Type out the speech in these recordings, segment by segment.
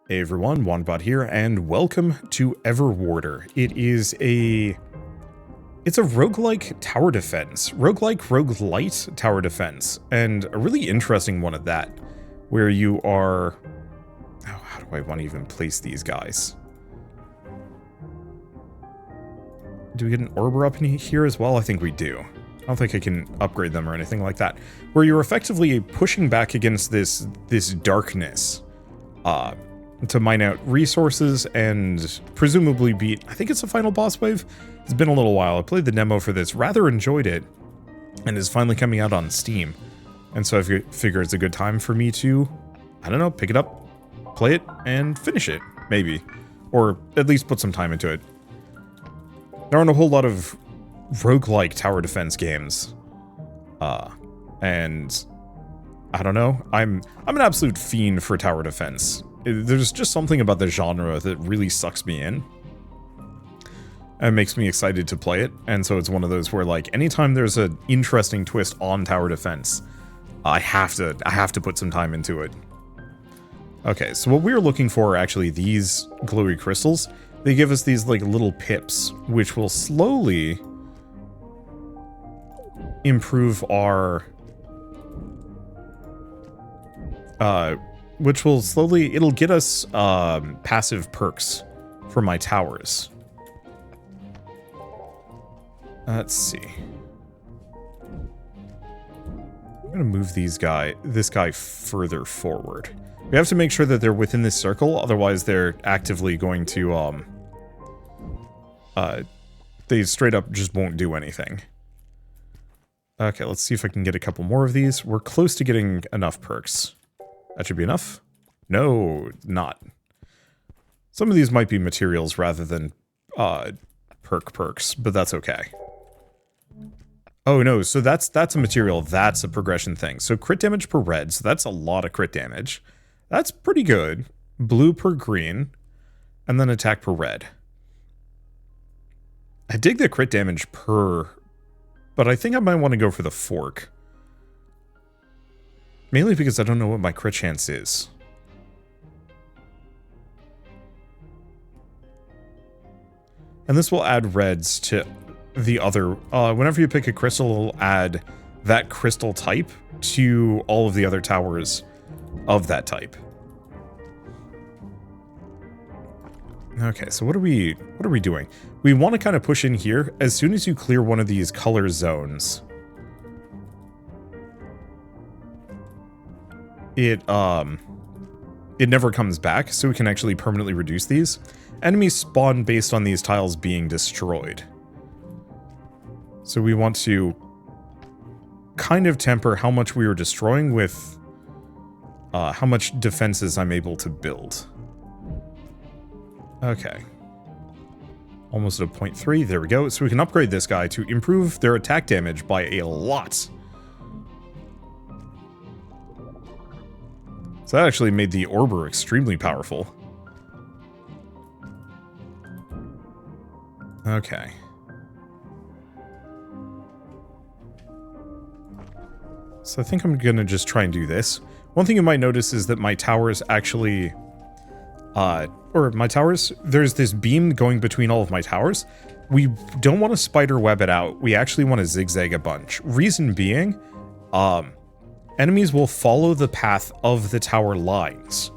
Hey everyone, Wanderbot here, and welcome to Everwarder. It's a roguelike tower defense. Roguelite tower defense. And a really interesting one at that, where you are... Oh, how do I want to even place these guys? Do we get an Orber up in here as well? I think we do. I don't think I can upgrade them or anything like that. Where you're effectively pushing back against this darkness. To mine out resources and presumably beat, I think it's a final boss wave. It's been a little while. I played the demo for this, rather enjoyed it, and is finally coming out on Steam. And so I figure it's a good time for me to, I don't know, pick it up, play it, and finish it, maybe. Or at least put some time into it. There aren't a whole lot of roguelike tower defense games. And I don't know, I'm an absolute fiend for tower defense. There's just something about the genre that really sucks me in and makes me excited to play it. And so it's one of those where, like, anytime there's an interesting twist on tower defense, I have to put some time into it. Okay, so what we're looking for are actually these glowy crystals. They give us these, like, little pips, which will slowly improve our... it'll get us passive perks for my towers. Let's see. I'm gonna move this guy further forward. We have to make sure that they're within this circle, otherwise they're actively going to, they straight up just won't do anything. Okay, let's see if I can get a couple more of these. We're close to getting enough perks. That should be enough? No, not. Some of these might be materials rather than perks, but that's okay. Oh no, so that's a material, that's a progression thing. So crit damage per red, so that's a lot of crit damage. That's pretty good. Blue per green, and then attack per red. I dig the crit damage per, but I think I might want to go for the fork. Mainly because I don't know what my crit chance is. And this will add reds to the other... whenever you pick a crystal, it'll add that crystal type to all of the other towers of that type. Okay, so what are we doing? We want to kind of push in here. As soon as you clear one of these color zones... It never comes back, so we can actually permanently reduce these. Enemies spawn based on these tiles being destroyed. So we want to kind of temper how much we are destroying with how much defenses I'm able to build. Okay. Almost at a 0.3, there we go. So we can upgrade this guy to improve their attack damage by a lot. So that actually made the Orber extremely powerful. Okay. So I think I'm gonna just try and do this. One thing you might notice is that my towers actually... there's this beam going between all of my towers. We don't want to spider web it out. We actually want to zigzag a bunch. Reason being, enemies will follow the path of the tower lines.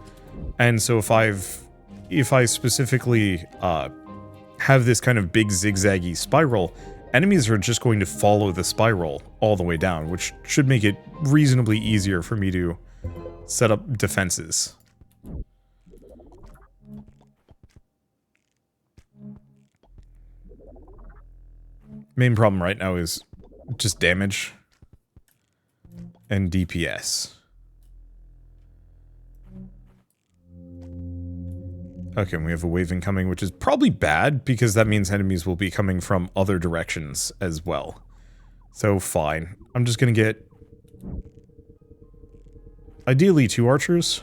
And so if I specifically have this kind of big zigzaggy spiral, enemies are just going to follow the spiral all the way down, which should make it reasonably easier for me to set up defenses. Main problem right now is just damage and DPS. Okay, and we have a wave incoming, which is probably bad, because that means enemies will be coming from other directions as well. So, fine. I'm just gonna get... ideally 2 archers.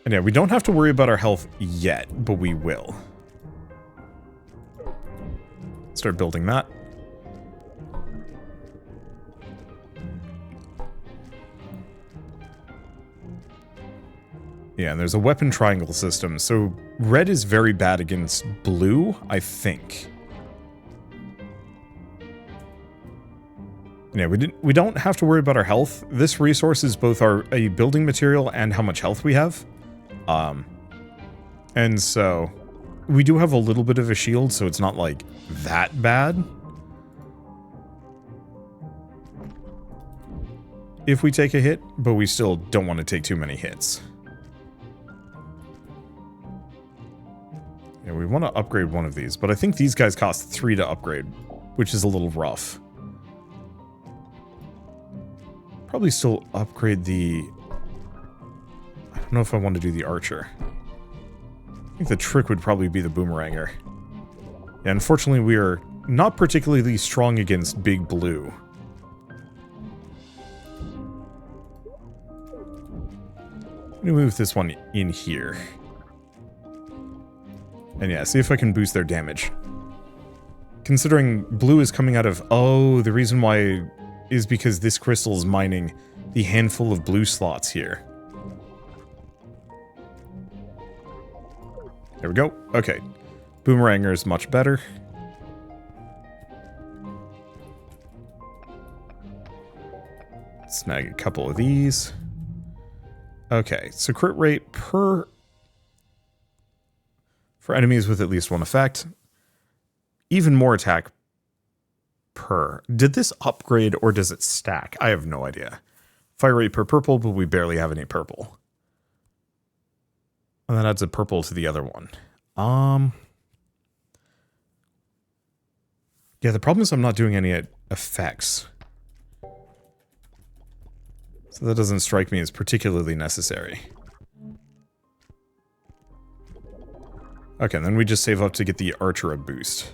And yeah, we don't have to worry about our health yet, but we will. Start building that. Yeah, and there's a weapon triangle system, so red is very bad against blue, I think. Yeah, we don't have to worry about our health. This resource is both a building material and how much health we have. And so we do have a little bit of a shield, so it's not like that bad. If we take a hit, but we still don't want to take too many hits. Yeah, we want to upgrade one of these, but I think these guys cost 3 to upgrade, which is a little rough. Probably still upgrade the... I don't know if I want to do the archer. I think the trick would probably be the boomeranger. Yeah, unfortunately we are not particularly strong against big blue. I'm gonna move this one in here. And yeah, see if I can boost their damage. Considering blue is coming out of... Oh, the reason why is because this crystal is mining the handful of blue slots here. There we go. Okay. Boomeranger is much better. Snag a couple of these. Okay, so crit rate for enemies with at least one effect. Even more attack per. Did this upgrade or does it stack? I have no idea. Fire rate per purple, but we barely have any purple. And that adds a purple to the other one. Yeah, the problem is I'm not doing any effects. So that doesn't strike me as particularly necessary. Okay, then we just save up to get the archer a boost.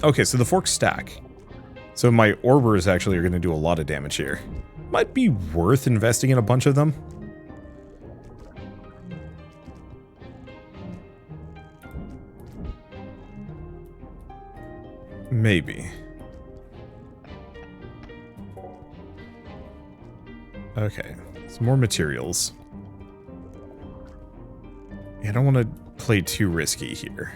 Okay, so the forks stack. So my orbers actually are going to do a lot of damage here. Might be worth investing in a bunch of them. Maybe. Okay, some more materials. Yeah, I don't want to play too risky here.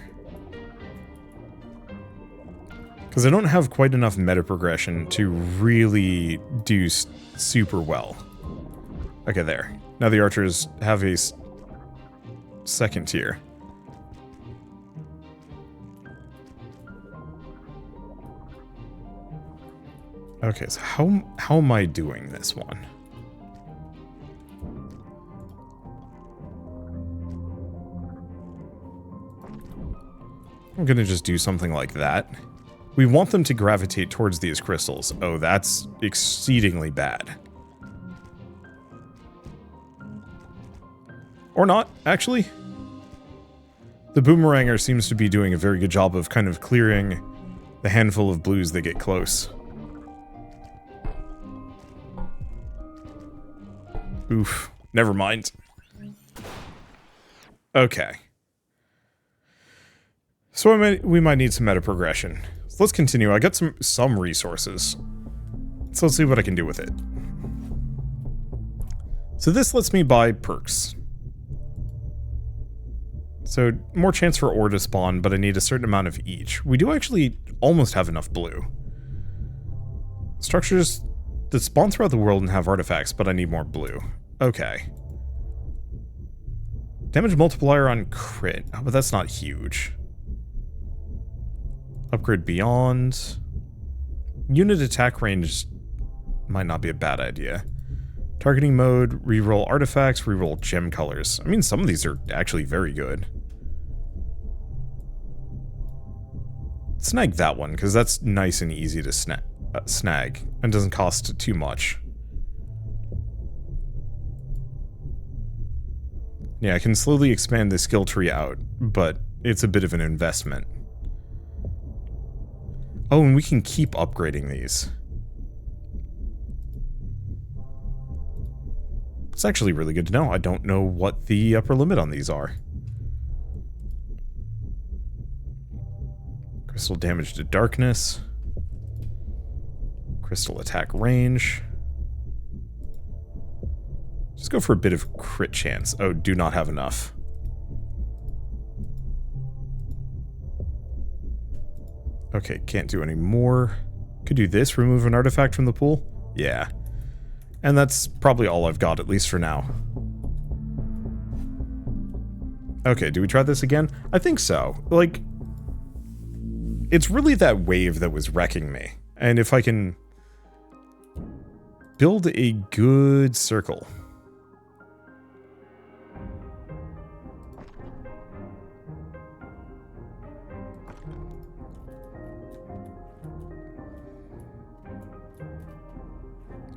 Because I don't have quite enough meta progression to really do super well. Okay, there. Now the archers have a second tier. Okay, so how am I doing this one? I'm gonna just do something like that. We want them to gravitate towards these crystals. Oh, that's exceedingly bad. Or not, actually. The boomeranger seems to be doing a very good job of kind of clearing the handful of blues that get close. Oof, never mind. Okay. So we might need some meta progression. So let's continue. I got some resources. So let's see what I can do with it. So this lets me buy perks. So more chance for ore to spawn, but I need a certain amount of each. We do actually almost have enough blue. Structures that spawn throughout the world and have artifacts, but I need more blue. Okay. Damage multiplier on crit. Oh, but that's not huge. Upgrade beyond. Unit attack range might not be a bad idea. Targeting mode, reroll artifacts, reroll gem colors. I mean, some of these are actually very good. Snag that one, because that's nice and easy to snag, and doesn't cost too much. Yeah, I can slowly expand the skill tree out, but it's a bit of an investment. Oh, and we can keep upgrading these. It's actually really good to know. I don't know what the upper limit on these are. Crystal damage to darkness. Crystal attack range. Just go for a bit of crit chance. Oh, do not have enough. Okay, can't do any more. Could do this, remove an artifact from the pool? Yeah. And that's probably all I've got, at least for now. Okay, do we try this again? I think so. Like, it's really that wave that was wrecking me. And if I can build a good circle.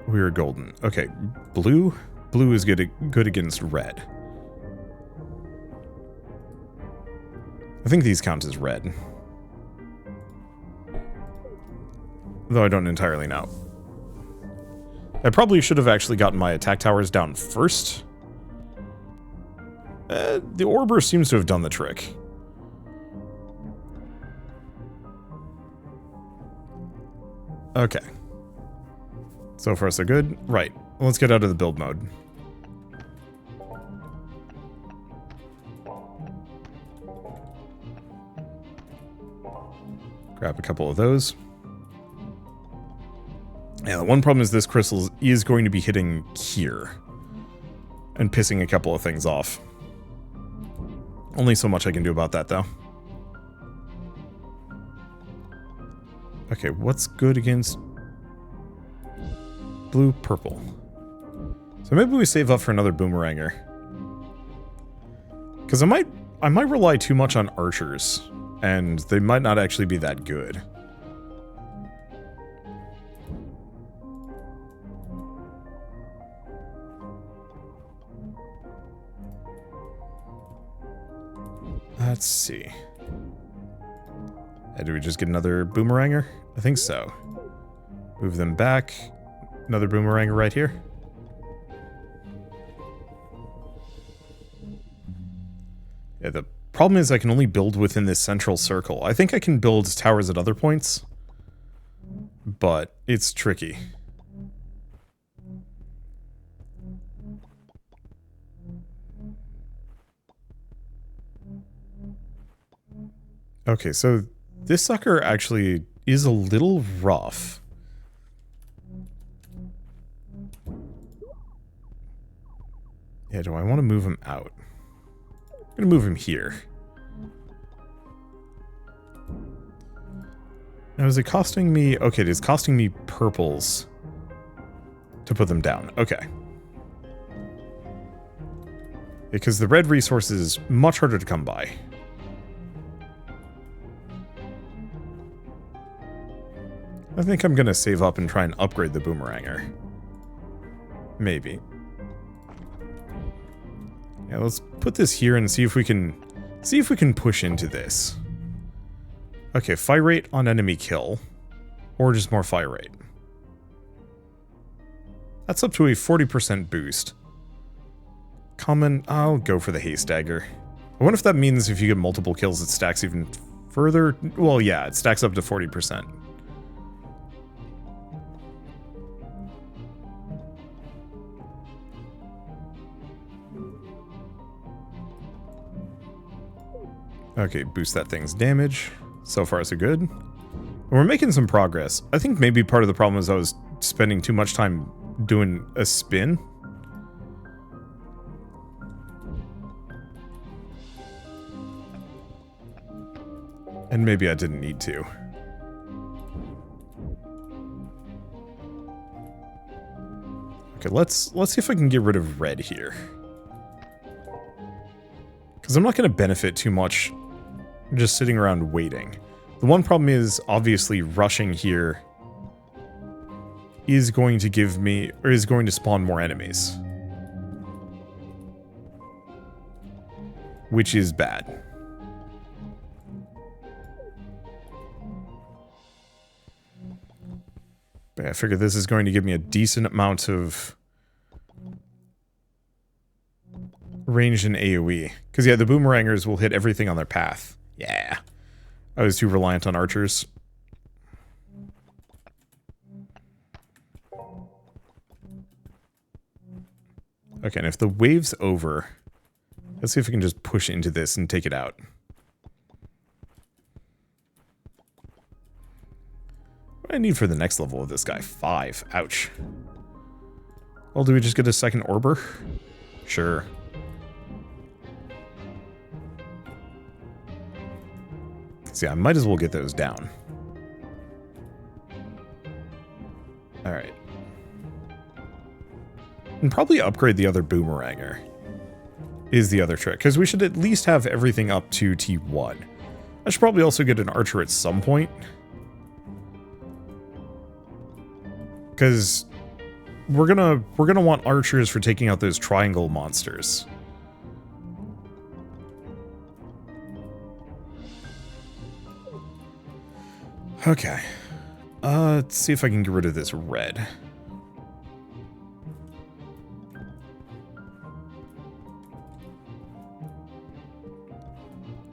We're golden. Okay, blue? Blue is good against red. I think these count as red. Though I don't entirely know. I probably should have actually gotten my attack towers down first. The Orber seems to have done the trick. Okay. So far so good. Right. Let's get out of the build mode. Grab a couple of those. Yeah, the one problem is this crystal is going to be hitting here. And pissing a couple of things off. Only so much I can do about that, though. Okay, what's good against blue, purple? So maybe we save up for another boomeranger. Because I might rely too much on archers. And they might not actually be that good. Let's see. Do we just get another boomeranger? I think so. Move them back. Another boomeranger right here. Yeah, the problem is I can only build within this central circle. I think I can build towers at other points, but it's tricky. Okay, so this sucker actually is a little rough. Yeah, do I want to move him out? I'm gonna move him here. Now, is it costing me... Okay, it is costing me purples to put them down. Okay. Because the red resource is much harder to come by. I think I'm gonna save up and try and upgrade the boomeranger. Maybe. Yeah, let's put this here and see if we can push into this. Okay, fire rate on enemy kill. Or just more fire rate. That's up to a 40% boost. Common, I'll go for the haste dagger. I wonder if that means if you get multiple kills it stacks even further. Well, yeah, it stacks up to 40%. Okay, boost that thing's damage. So far, so good. We're making some progress. I think maybe part of the problem is I was spending too much time doing a spin. And maybe I didn't need to. Okay, let's see if I can get rid of red here. Because I'm not going to benefit too much just sitting around waiting. The one problem is, obviously, rushing here is going to give me, or is going to spawn more enemies. Which is bad. But I figure this is going to give me a decent amount of range in AoE. Because, yeah, the boomerangers will hit everything on their path. Yeah. I was too reliant on archers. Okay, and if the wave's over, let's see if we can just push into this and take it out. What do I need for the next level of this guy? 5. Ouch. Well, do we just get a second Orber? Sure. See, I might as well get those down. Alright. And probably upgrade the other Boomeranger is the other trick, because we should at least have everything up to T1. I should probably also get an Archer at some point. Because we're gonna want archers for taking out those triangle monsters. Okay. Let's see if I can get rid of this red.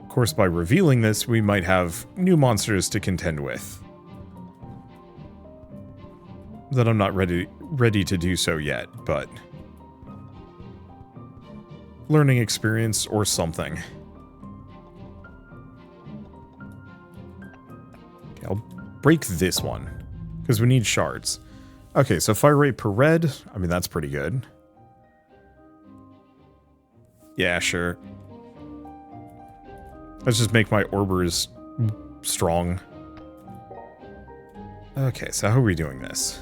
Of course, by revealing this, we might have new monsters to contend with. That I'm not ready to do so yet, but learning experience or something. Okay, I'll break this one because we need shards. Okay, so fire rate per red. I mean, that's pretty good. Yeah, sure. Let's just make my Orbers strong. Okay, so how are we doing this?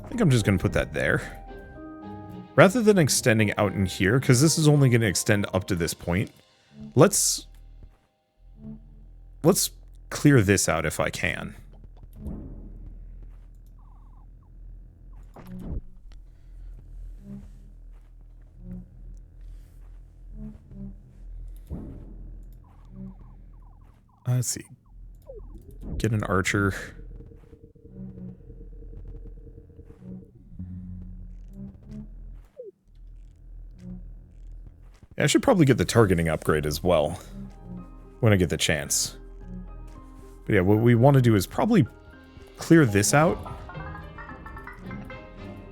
I think I'm just going to put that there. Rather than extending out in here, because this is only going to extend up to this point, let's clear this out if I can. Let's see. Get an archer. I should probably get the targeting upgrade as well when I get the chance. But yeah, what we want to do is probably clear this out.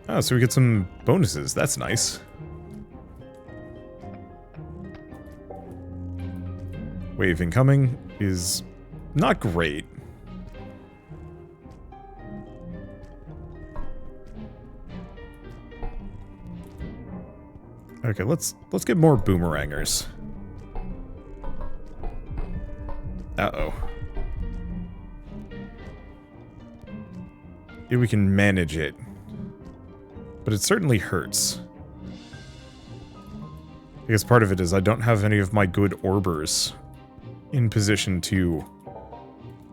Oh, so we get some bonuses. That's nice. Wave incoming is not great. Okay, let's get more Boomerangers. Uh-oh. Yeah, we can manage it. But it certainly hurts. I guess part of it is I don't have any of my good Orbers in position to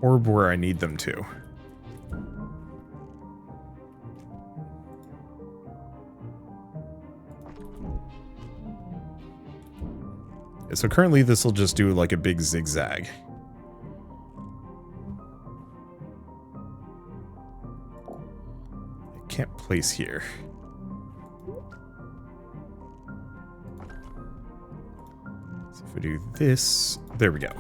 orb where I need them to. So currently this will just do like a big zigzag. I can't place here. So if we do this, there we go.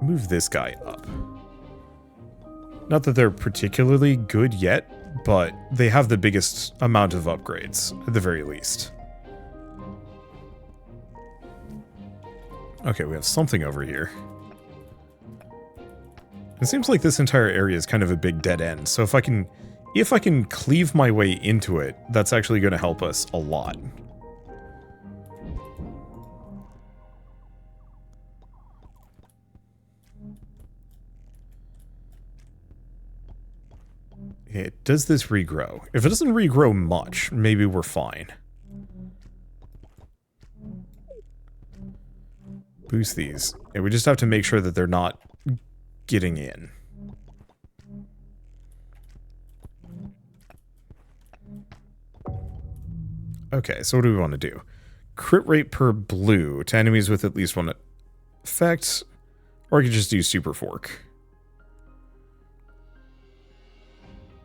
Move this guy up. Not that they're particularly good yet, but they have the biggest amount of upgrades, at the very least. Okay, we have something over here. It seems like this entire area is kind of a big dead end, so if I can cleave my way into it, that's actually going to help us a lot. Okay, does this regrow? If it doesn't regrow much, maybe we're fine. Boost these. Yeah, we just have to make sure that they're not getting in. Okay, so what do we want to do? Crit rate per blue to enemies with at least one effect, or I could just do super fork.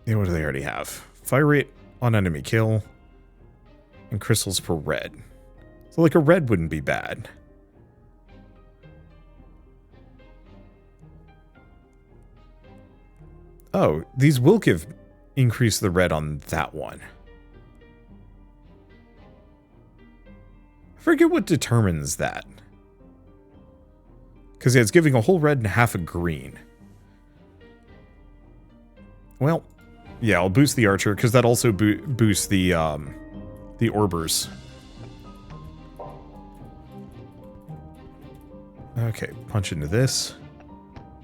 Yeah, what do they already have? Fire rate on enemy kill. And crystals per red. So like a red wouldn't be bad. Oh, these will give increase the red on that one. I forget what determines that. Because yeah, it's giving a whole red and half a green. Well, yeah, I'll boost the archer because that also boosts the orbers. Okay, punch into this.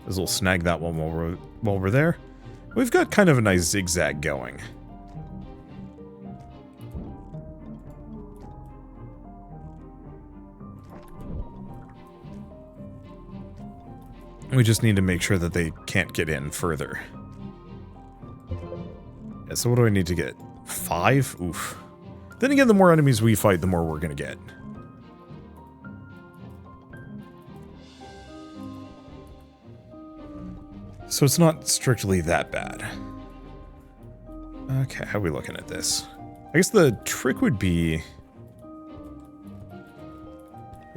This will snag that one while we're there. We've got kind of a nice zigzag going. We just need to make sure that they can't get in further. Yeah, so what do I need to get? 5? Oof. Then again, the more enemies we fight, the more we're gonna get. So it's not strictly that bad. Okay, how are we looking at this? I guess the trick would be...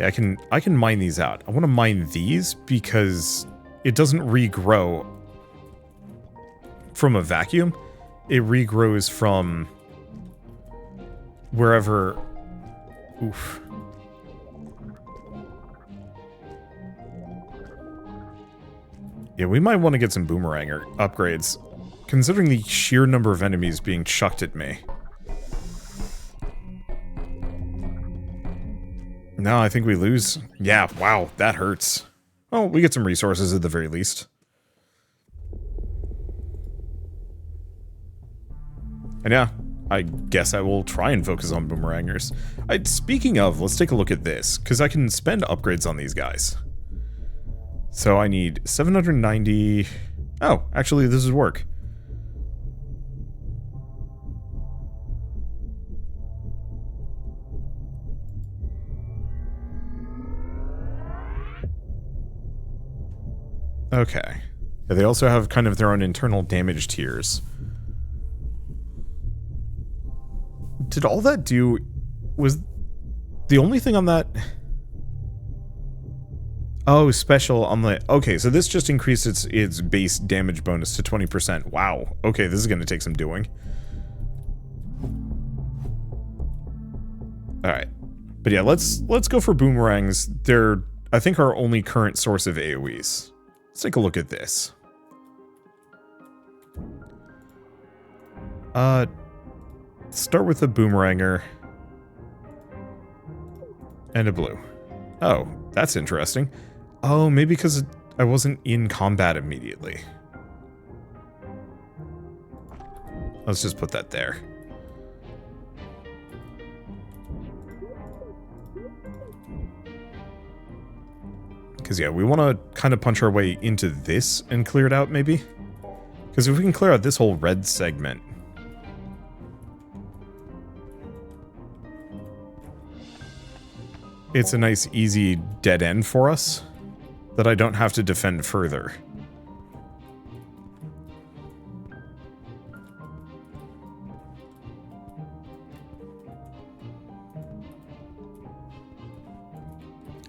Yeah, I can mine these out. I want to mine these because it doesn't regrow from a vacuum. It regrows from wherever... Oof. Yeah, we might want to get some boomerang or upgrades, considering the sheer number of enemies being chucked at me. No, I think we lose. Yeah, wow, that hurts. Well, we get some resources at the very least. And yeah, I guess I will try and focus on boomerangers. Speaking of, let's take a look at this, because I can spend upgrades on these guys. So I need 790... Oh, actually, this would work. Okay. Yeah, they also have kind of their own internal damage tiers. Did all that do... Was the only thing on that... Oh, special on the... Okay, so this just increased its base damage bonus to 20%. Wow. Okay, this is going to take some doing. Alright. But yeah, let's go for boomerangs. They're, I think, our only current source of AoEs. Let's take a look at this. Start with a boomeranger. And a blue. Oh, that's interesting. Oh, maybe because I wasn't in combat immediately. Let's just put that there. Because, yeah, we want to kind of punch our way into this and clear it out, maybe? Because if we can clear out this whole red segment... It's a nice, easy dead end for us that I don't have to defend further.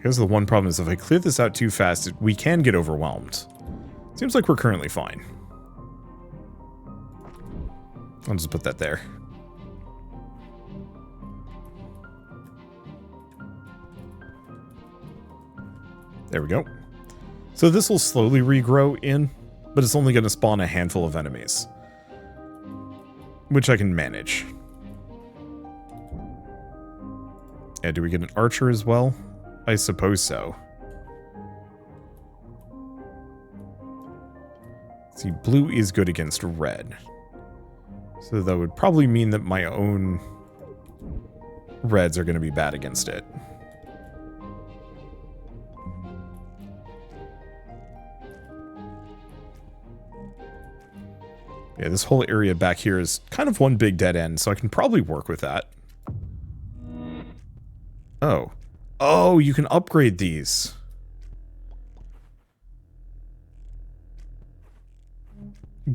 Here's the one problem is if I clear this out too fast, we can get overwhelmed. Seems like we're currently fine. I'll just put that there. There we go. So this will slowly regrow in, but it's only going to spawn a handful of enemies. Which I can manage. Yeah, do we get an archer as well? I suppose so. See, blue is good against red. So that would probably mean that my own reds are going to be bad against it. Yeah, this whole area back here is kind of one big dead end, so I can probably work with that. Oh. Oh, you can upgrade these.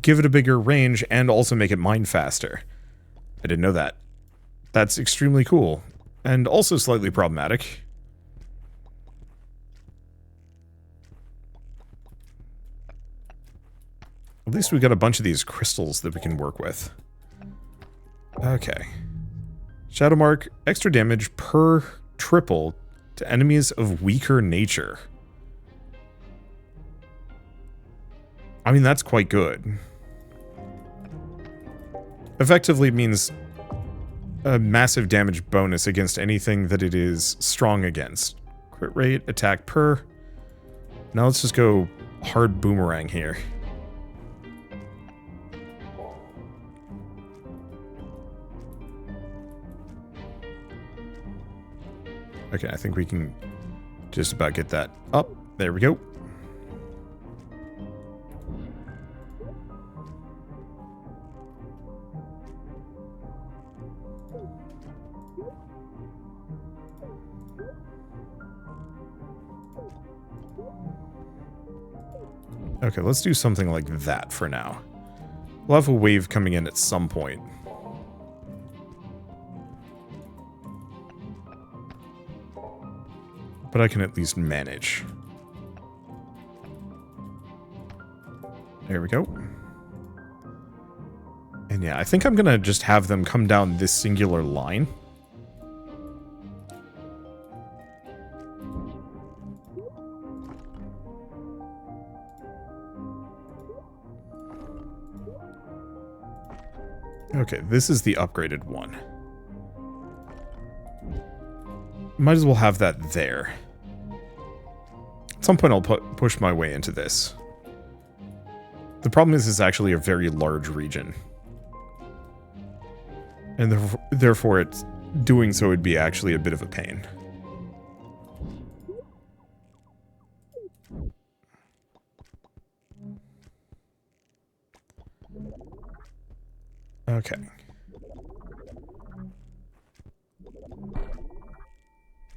give it a bigger range, and also make it mine faster. I didn't know that. That's extremely cool. And also slightly problematic. At least we got a bunch of these crystals that we can work with. Okay. Shadow Mark, extra damage per triple to enemies of weaker nature. I mean, that's quite good. Effectively means a massive damage bonus against anything that it is strong against. Crit rate, attack per. Now let's just go hard boomerang here. Okay, I think we can just about get that up. There we go. Okay, let's do something like that for now. We'll have a wave coming in at some point. But I can at least manage. There we go. And yeah, I think I'm gonna just have them come down this singular line. Okay, this is the upgraded one. Might as well have that there. At some point I'll push my way into this. The problem is it's actually a very large region. And therefore it's doing so would be actually a bit of a pain. Okay.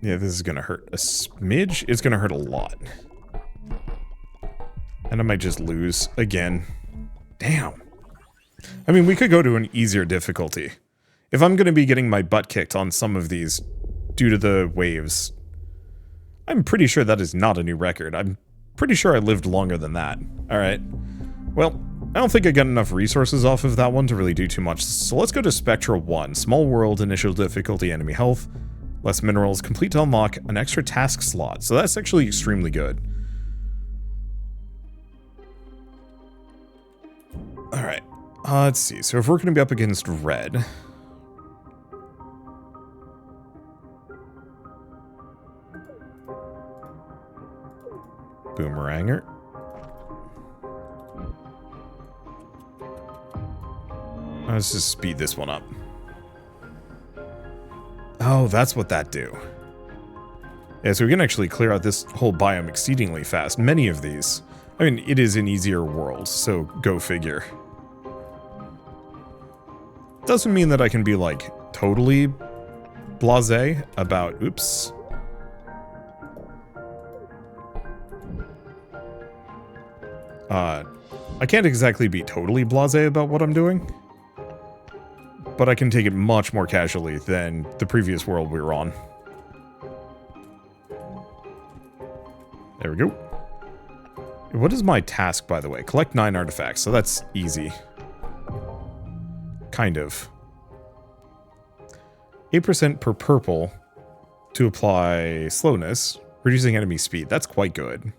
Yeah, this is gonna hurt a smidge. It's gonna hurt a lot. And I might just lose again. Damn. I mean, we could go to an easier difficulty. If I'm gonna be getting my butt kicked on some of these due to the waves, I'm pretty sure that is not a new record. I'm pretty sure I lived longer than that. Alright. Well, I don't think I got enough resources off of that one to really do too much. So let's go to Spectra 1. Small world, initial difficulty, enemy health. Less minerals, complete to unlock an extra task slot. So that's actually extremely good. Alright, let's see. So if we're going to be up against red... Boomeranger. Let's just speed this one up. Oh, that's what that do. Yeah, so we can actually clear out this whole biome exceedingly fast. Many of these. I mean, it is an easier world, so go figure. Doesn't mean that I can be, like, totally blasé about... Oops. I can't exactly be totally blasé about what I'm doing. But I can take it much more casually than the previous world we were on. There we go. What is my task, by the way? Collect 9 artifacts, so that's easy. Kind of. 8% per purple to apply slowness, reducing enemy speed. That's quite good.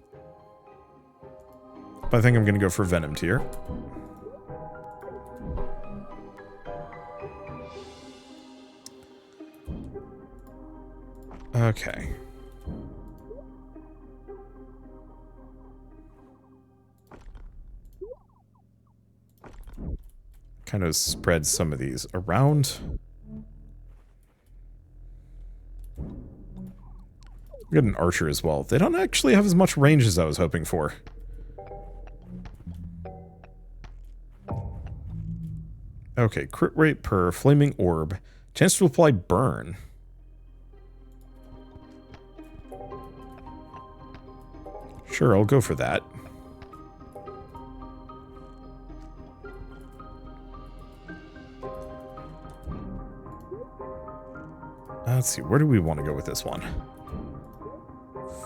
But I think I'm going to go for Venom tier. Okay. Kind of spread some of these around. We got an archer as well. They don't actually have as much range as I was hoping for. Okay, crit rate per flaming orb. Chance to apply burn. Sure, I'll go for that. Let's see, where do we want to go with this one?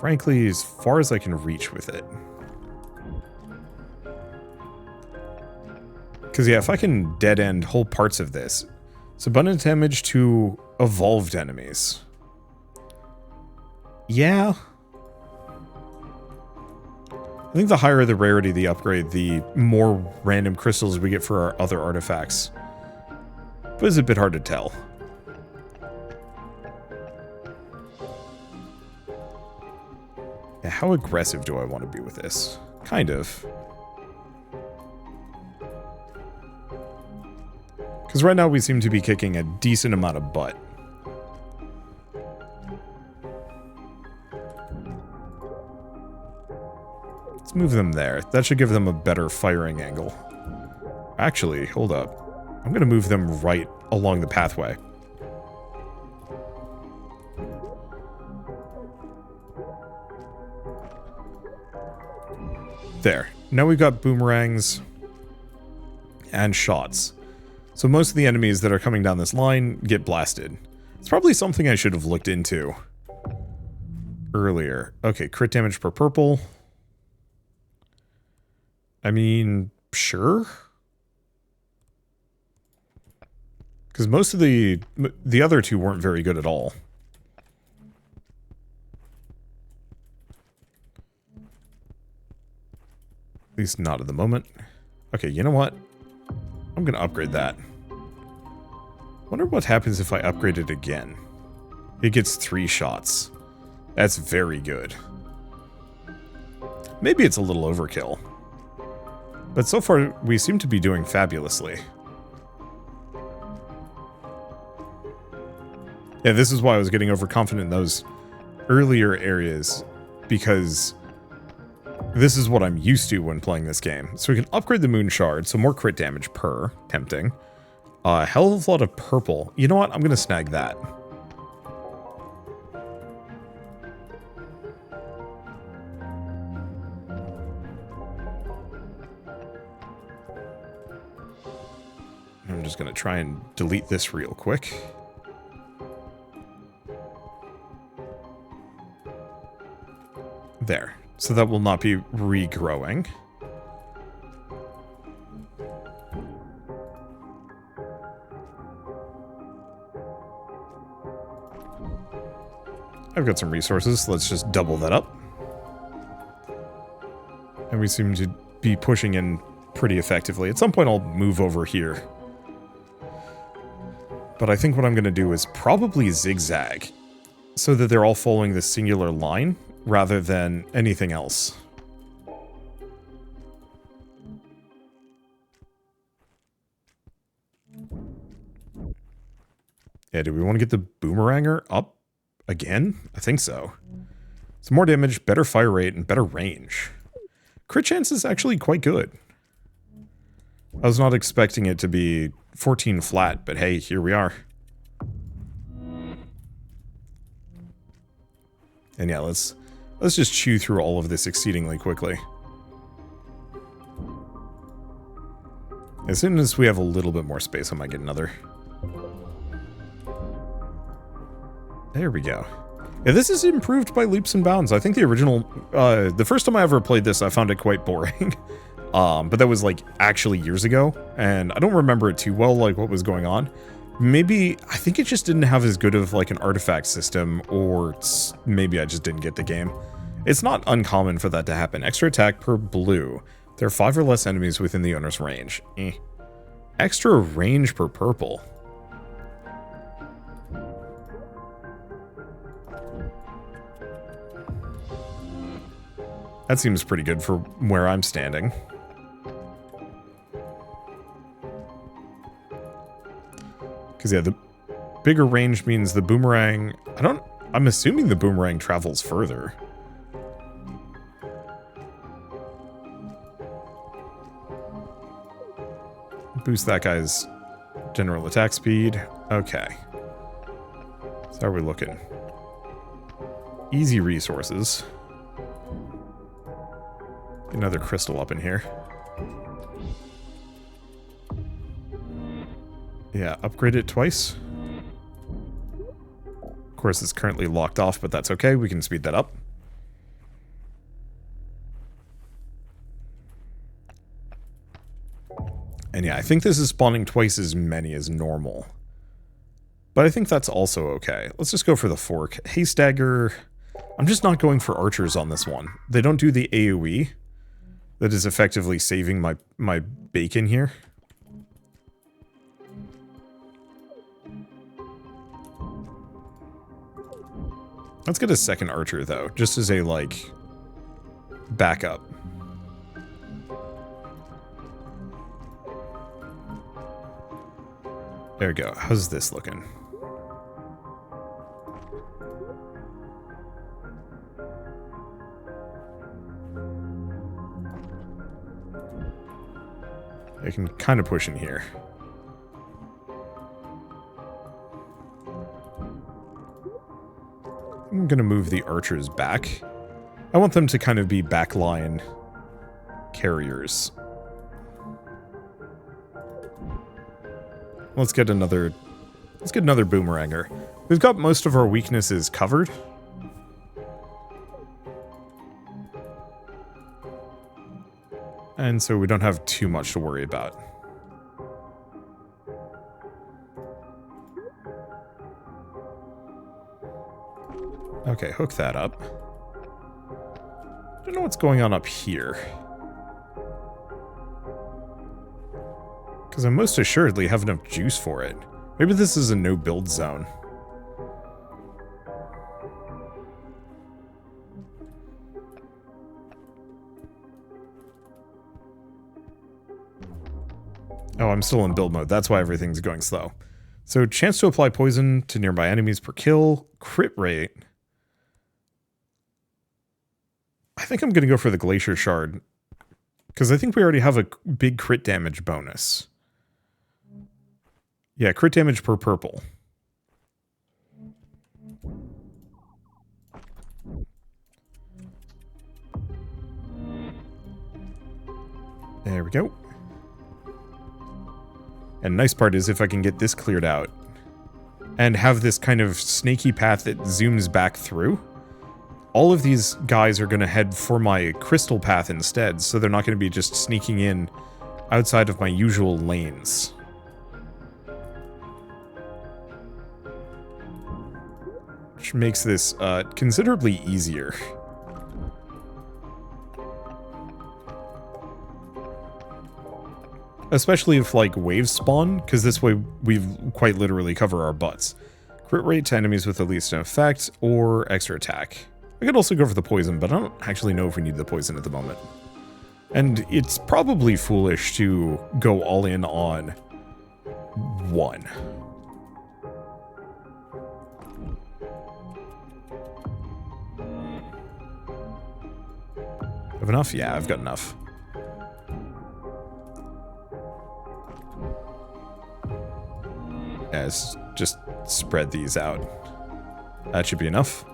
Frankly, as far as I can reach with it. Because, yeah, if I can dead-end whole parts of this, it's abundant damage to evolved enemies. Yeah. I think the higher the rarity of the upgrade, the more random crystals we get for our other artifacts. But it's a bit hard to tell. Yeah, how aggressive do I want to be with this? Kind of. Because right now we seem to be kicking a decent amount of butt. Let's move them there. That should give them a better firing angle. Actually, hold up. I'm going to move them right along the pathway. There. Now we've got boomerangs and shots. So most of the enemies that are coming down this line get blasted. It's probably something I should have looked into earlier. Okay, crit damage per purple. I mean, sure. Because most of the other two weren't very good at all. At least not at the moment. Okay, you know what? I'm going to upgrade that. Wonder what happens if I upgrade it again. It gets 3 shots. That's very good. Maybe it's a little overkill. But so far, we seem to be doing fabulously. Yeah, this is why I was getting overconfident in those earlier areas, because this is what I'm used to when playing this game. So we can upgrade the Moon Shard, so more crit damage per. Tempting. A hell of a lot of purple. You know what? I'm going to snag that. I'm just going to try and delete this real quick. There. So that will not be regrowing. I've got some resources. Let's just double that up. And we seem to be pushing in pretty effectively. At some point I'll move over here. But I think what I'm going to do is probably zigzag, so that they're all following this singular line, rather than anything else. Yeah, do we want to get the boomeranger up again? I think so. Some more damage, better fire rate, and better range. Crit chance is actually quite good. I was not expecting it to be 14 flat, but hey, here we are. And yeah, let's just chew through all of this exceedingly quickly. As soon as we have a little bit more space, I might get another. There we go. Yeah, this is improved by leaps and bounds. I think the original, the first time I ever played this, I found it quite boring. But that was like actually years ago, and I don't remember it too well, like what was going on. Maybe, I think it just didn't have as good of like an artifact system, or maybe I just didn't get the game. It's not uncommon for that to happen. Extra attack per blue. There are 5 or less enemies within the owner's range. Extra range per purple. That seems pretty good for where I'm standing. Because, yeah, the bigger range means the boomerang... I'm assuming the boomerang travels further. Boost that guy's general attack speed. Okay. So how are we looking? Easy resources. Another crystal up in here. Yeah, upgrade it twice. course, it's currently locked off, but that's okay. We can speed that up. And yeah, I think this is spawning twice as many as normal. But I think that's also okay. Let's just go for the fork. Haste dagger. I'm just not going for archers on this one. They don't do the AoE. That is effectively saving my bacon here. Let's get a second archer, though, just as a, like, backup. There we go. How's this looking? I can kind of push in here. I'm going to move the archers back. I want them to kind of be backline carriers. Let's get another boomeranger. We've got most of our weaknesses covered. And so we don't have too much to worry about. Okay, hook that up. Don't know what's going on up here. Because I most assuredly have enough juice for it. Maybe this is a no-build zone. Oh, I'm still in build mode. That's why everything's going slow. So, chance to apply poison to nearby enemies per kill. Crit rate. I think I'm going to go for the Glacier Shard. Because I think we already have a big crit damage bonus. Yeah, crit damage per purple. There we go. And the nice part is if I can get this cleared out and have this kind of snaky path that zooms back through, all of these guys are going to head for my crystal path instead, so they're not going to be just sneaking in outside of my usual lanes. Which makes this considerably easier. Especially if, like, waves spawn, because this way we quite literally cover our butts. Crit rate to enemies with the least effect, or extra attack. I could also go for the poison, but I don't actually know if we need the poison at the moment. And it's probably foolish to go all in on one. Have enough? Yeah, I've got enough. Yeah, let's just spread these out. That should be enough.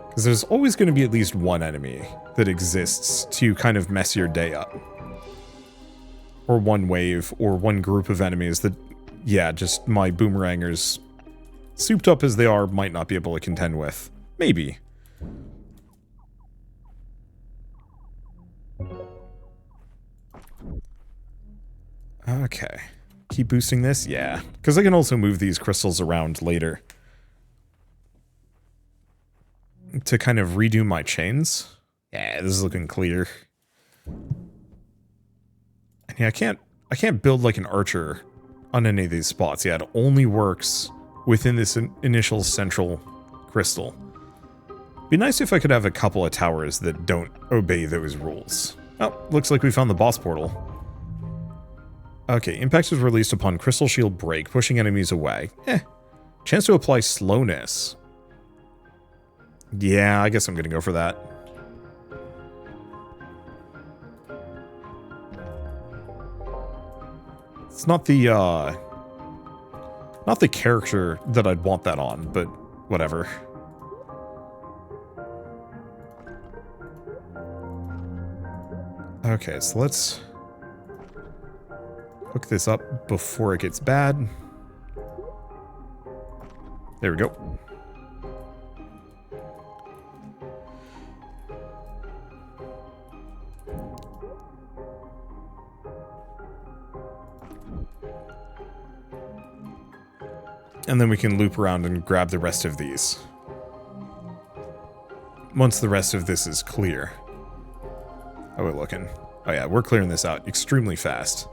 Because there's always going to be at least one enemy that exists to kind of mess your day up. Or one wave, or one group of enemies that, yeah, just my boomerangers, souped up as they are, might not be able to contend with. Maybe. Okay. Keep boosting this? Yeah. Because I can also move these crystals around later. To kind of redo my chains. Yeah, this is looking clear. And yeah, I can't build like an archer on any of these spots. Yeah, it only works within this initial central crystal. Be nice if I could have a couple of towers that don't obey those rules. Oh, looks like we found the boss portal. Okay, impact is released upon crystal shield break, pushing enemies away. Chance to apply slowness. Yeah, I guess I'm gonna go for that. It's not the character that I'd want that on, but whatever. Okay, so let's hook this up before it gets bad. There we go. And then we can loop around and grab the rest of these. Once the rest of this is clear. How are we looking? Oh yeah, we're clearing this out extremely fast.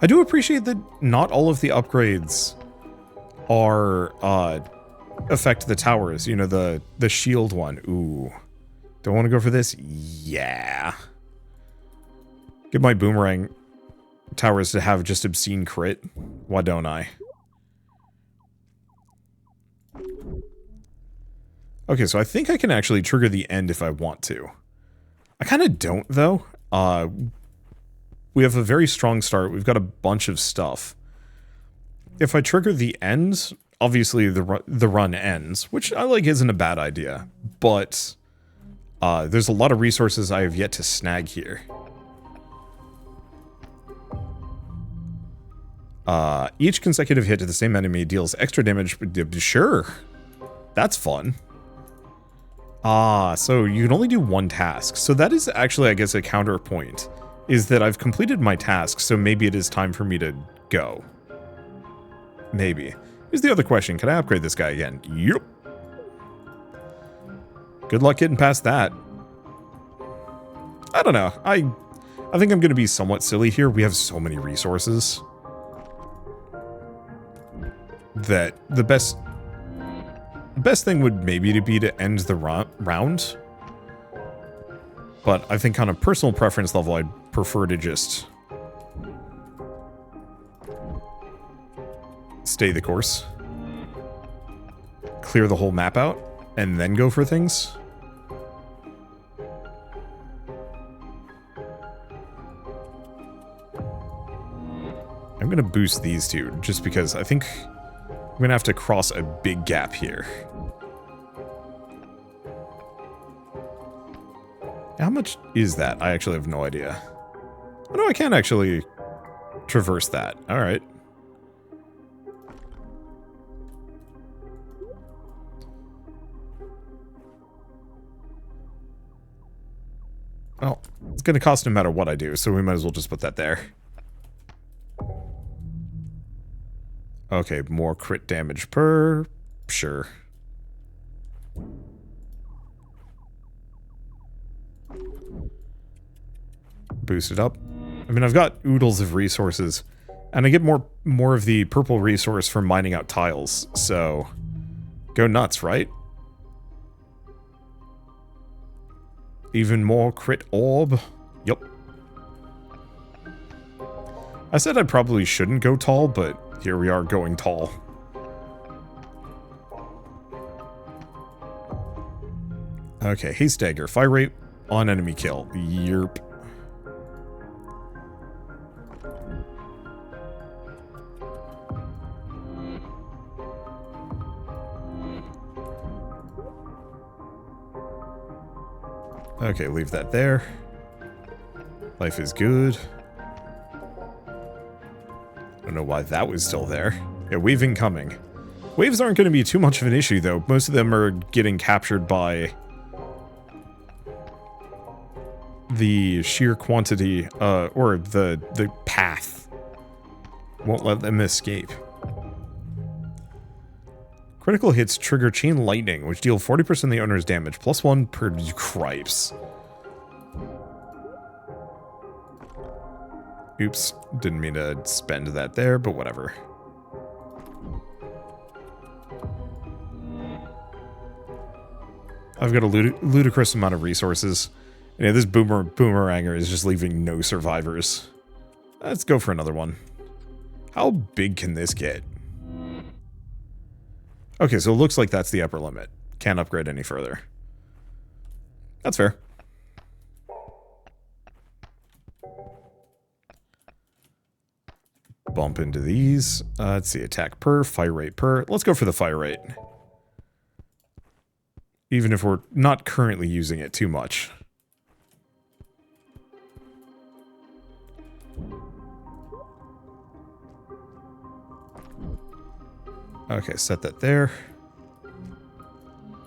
I do appreciate that not all of the upgrades are, affect the towers. You know, the shield one. Ooh. Don't want to go for this? Yeah. Get my boomerang towers to have just obscene crit. Why don't I? Okay, so I think I can actually trigger the end if I want to. I kind of don't, though. We have a very strong start. We've got a bunch of stuff. If I trigger the end, obviously the run ends, which I like isn't a bad idea. But there's a lot of resources I have yet to snag here. Each consecutive hit to the same enemy deals extra damage. Sure. That's fun. So you can only do one task. So that is actually, I guess, a counterpoint. Is that I've completed my task, so maybe it is time for me to go. Maybe. Here's the other question. Can I upgrade this guy again? Yep. Good luck getting past that. I don't know. I think I'm going to be somewhat silly here. We have so many resources. That the best thing would maybe be to end the round. But I think on a personal preference level, I'd prefer to just stay the course. Clear the whole map out, and then go for things. I'm gonna boost these two, just because I think I'm gonna have to cross a big gap here. How much is that? I actually have no idea. Oh no, I can't actually traverse that. Alright. Well, it's gonna cost no matter what I do, so we might as well just put that there. Okay, more crit damage per... Sure. Boost it up. I mean, I've got oodles of resources, and I get more of the purple resource from mining out tiles, so go nuts, right? Even more crit orb. Yep. I said I probably shouldn't go tall, but here we are going tall. Okay, haste dagger. Fire rate on enemy kill. Yerp. Okay, leave that there. Life is good. I don't know why that was still there. Yeah, wave incoming. Waves aren't going to be too much of an issue, though. Most of them are getting captured by the sheer quantity, or the path. Won't let them escape. Critical hits trigger chain lightning, which deal 40% of the owner's damage, +1 per cripes. Oops, didn't mean to spend that there, but whatever. I've got a ludicrous amount of resources. Yeah, this boomeranger is just leaving no survivors. Let's go for another one. How big can this get? Okay, so it looks like that's the upper limit. Can't upgrade any further. That's fair. Bump into these. Let's see, attack per, fire rate per. Let's go for the fire rate. Even if we're not currently using it too much. Okay, set that there.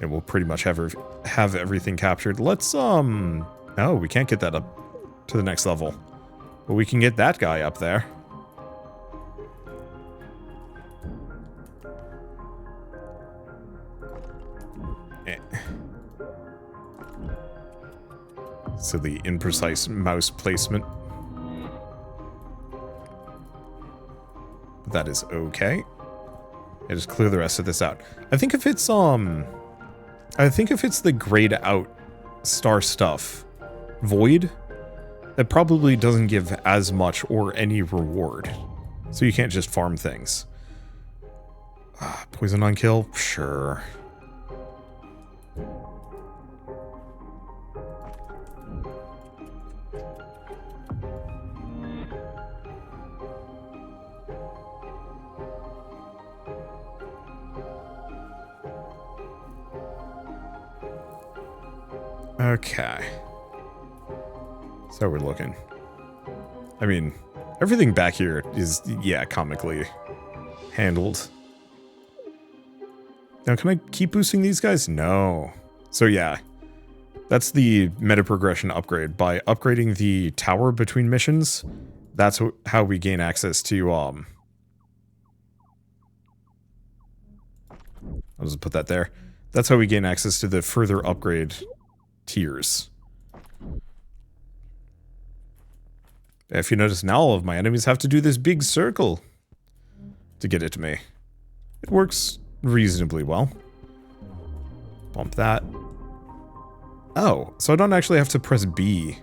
And we'll pretty much have everything captured. Let's, oh, we can't get that up to the next level. But we can get that guy up there. So the imprecise mouse placement. But that is okay. I just clear the rest of this out. I think if it's the grayed out star stuff void, that probably doesn't give as much or any reward. So you can't just farm things. Poison on kill? Sure. Okay. So we're looking. I mean, everything back here is, yeah, comically handled. Now, can I keep boosting these guys? No. So yeah, that's the meta progression upgrade. By upgrading the tower between missions, that's how we gain access to, I'll just put that there. That's how we gain access to the further upgrade tiers. If you notice, now all of my enemies have to do this big circle to get it to me. It works reasonably well. Bump that. Oh, so I don't actually have to press B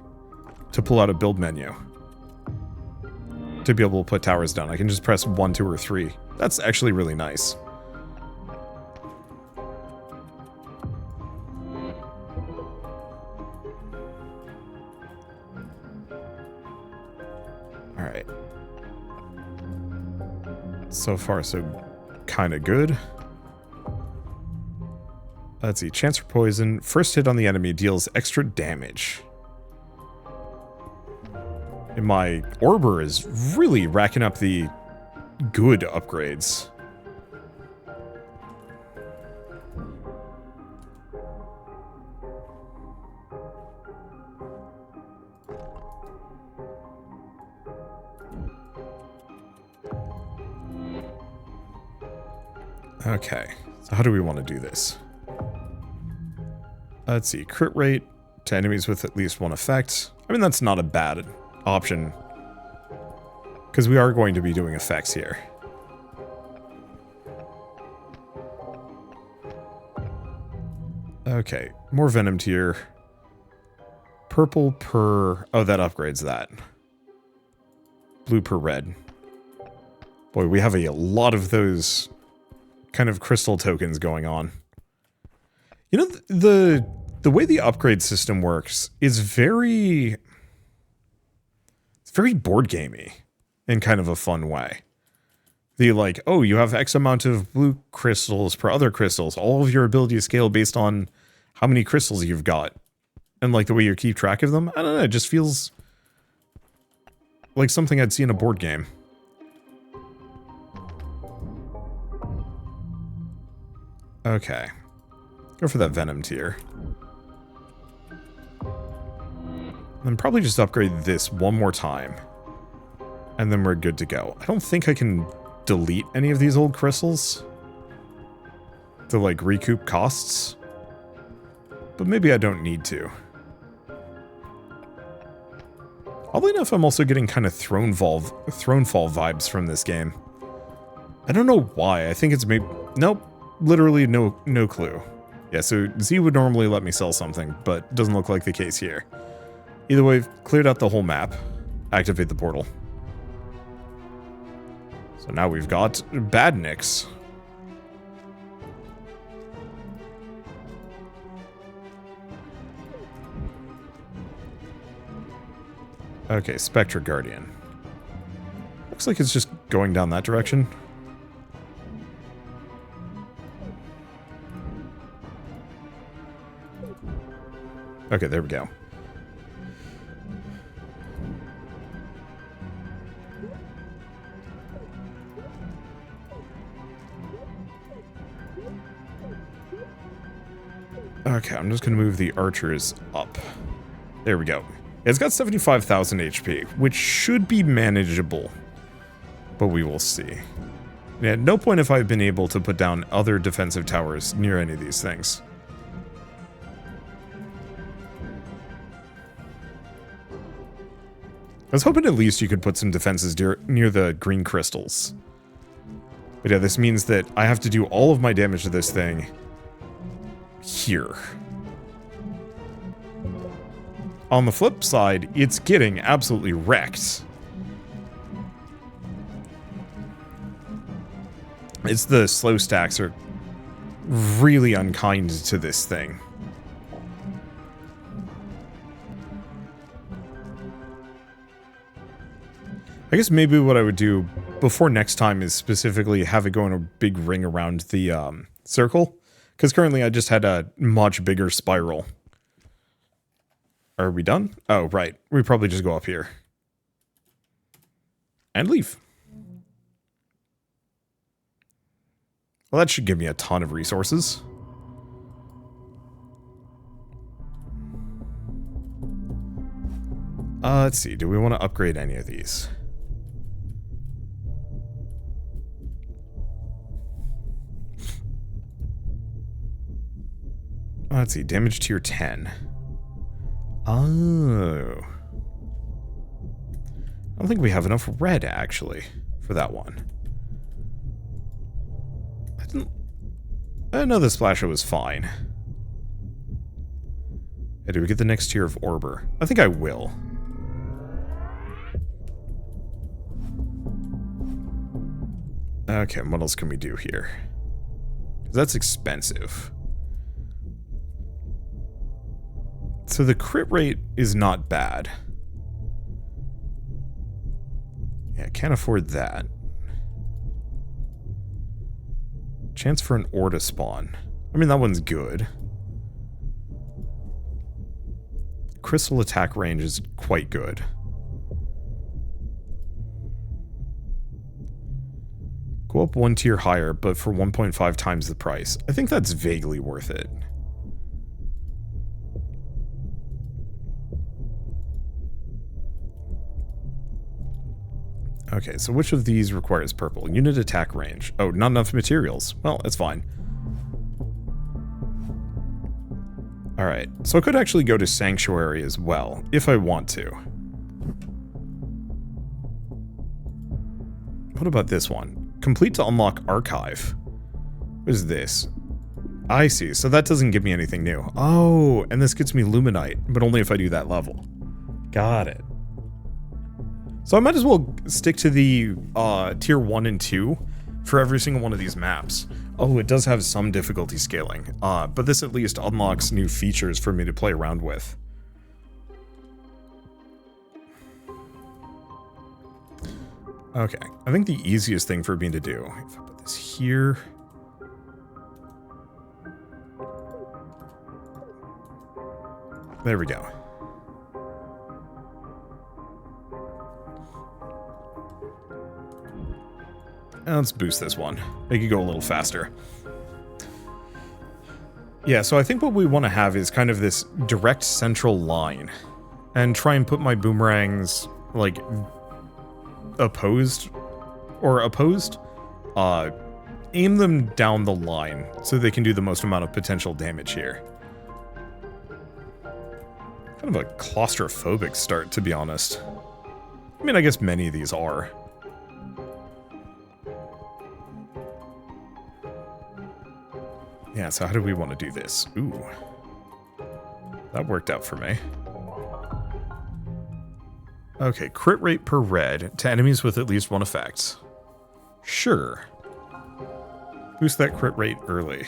to pull out a build menu to be able to put towers down. I can just press 1, 2, or 3. That's actually really nice. Alright. So far, so kind of good. Let's see. Chance for poison. First hit on the enemy deals extra damage. And my Orber is really racking up the good upgrades. Okay, so how do we want to do this? Let's see, crit rate to enemies with at least one effect. I mean, that's not a bad option, because we are going to be doing effects here. Okay, more venom tier. Purple per... oh, that upgrades that. Blue per red. Boy, we have a lot of those kind of crystal tokens going on. You know, the way the upgrade system works is very... it's very board gamey in kind of a fun way. The like, oh, you have X amount of blue crystals per other crystals. All of your abilities scale based on how many crystals you've got. And like the way you keep track of them. I don't know, it just feels like something I'd see in a board game. Okay. Go for that venom tier. Then probably just upgrade this one more time. And then we're good to go. I don't think I can delete any of these old crystals to like recoup costs. But maybe I don't need to. Oddly enough, I'm also getting kind of Thronefall vibes from this game. I don't know why. I think it's maybe... nope. Literally no clue. Yeah, so Z would normally let me sell something, but doesn't look like the case here. Either way, I've cleared out the whole map. Activate the portal. So now we've got Badniks. Okay, Spectra Guardian. Looks like it's just going down that direction. Okay, there we go. Okay, I'm just going to move the archers up. There we go. It's got 75,000 HP, which should be manageable. But we will see. Yeah, at no point have I been able to put down other defensive towers near any of these things. I was hoping at least you could put some defenses near the green crystals. But yeah, this means that I have to do all of my damage to this thing here. On the flip side, it's getting absolutely wrecked. It's the slow stacks are really unkind to this thing. I guess maybe what I would do before next time is specifically have it go in a big ring around the circle. Because currently I just had a much bigger spiral. Are we done? Oh, right. We probably just go up here. And leave. Well, that should give me a ton of resources. Let's see. Do we want to upgrade any of these? Let's see. Damage tier 10. Oh. I don't think we have enough red, actually, for that one. I know the splasher was fine. Yeah, do we get the next tier of Orber? I think I will. Okay, what else can we do here? That's expensive. So the crit rate is not bad. Yeah, can't afford that. Chance for an ore to spawn. I mean, that one's good. Crystal attack range is quite good. Go up one tier higher, but for 1.5 times the price. I think that's vaguely worth it. Okay, so which of these requires purple? Unit attack range. Oh, not enough materials. Well, that's fine. Alright, so I could actually go to Sanctuary as well, if I want to. What about this one? Complete to unlock Archive. What is this? I see, so that doesn't give me anything new. Oh, and this gets me Luminite, but only if I do that level. Got it. So I might as well stick to the tier 1 and 2 for every single one of these maps. Oh, it does have some difficulty scaling, but this at least unlocks new features for me to play around with. Okay, I think the easiest thing for me to do, if I put this here... There we go. Let's boost this one. Make it go a little faster. Yeah, so I think what we want to have is kind of this direct central line. And try and put my boomerangs, like, opposed. Aim them down the line so they can do the most amount of potential damage here. Kind of a claustrophobic start, to be honest. I mean, I guess many of these are. Yeah, so how do we want to do this? Ooh. That worked out for me. Okay, crit rate per red to enemies with at least one effect. Sure. Boost that crit rate early.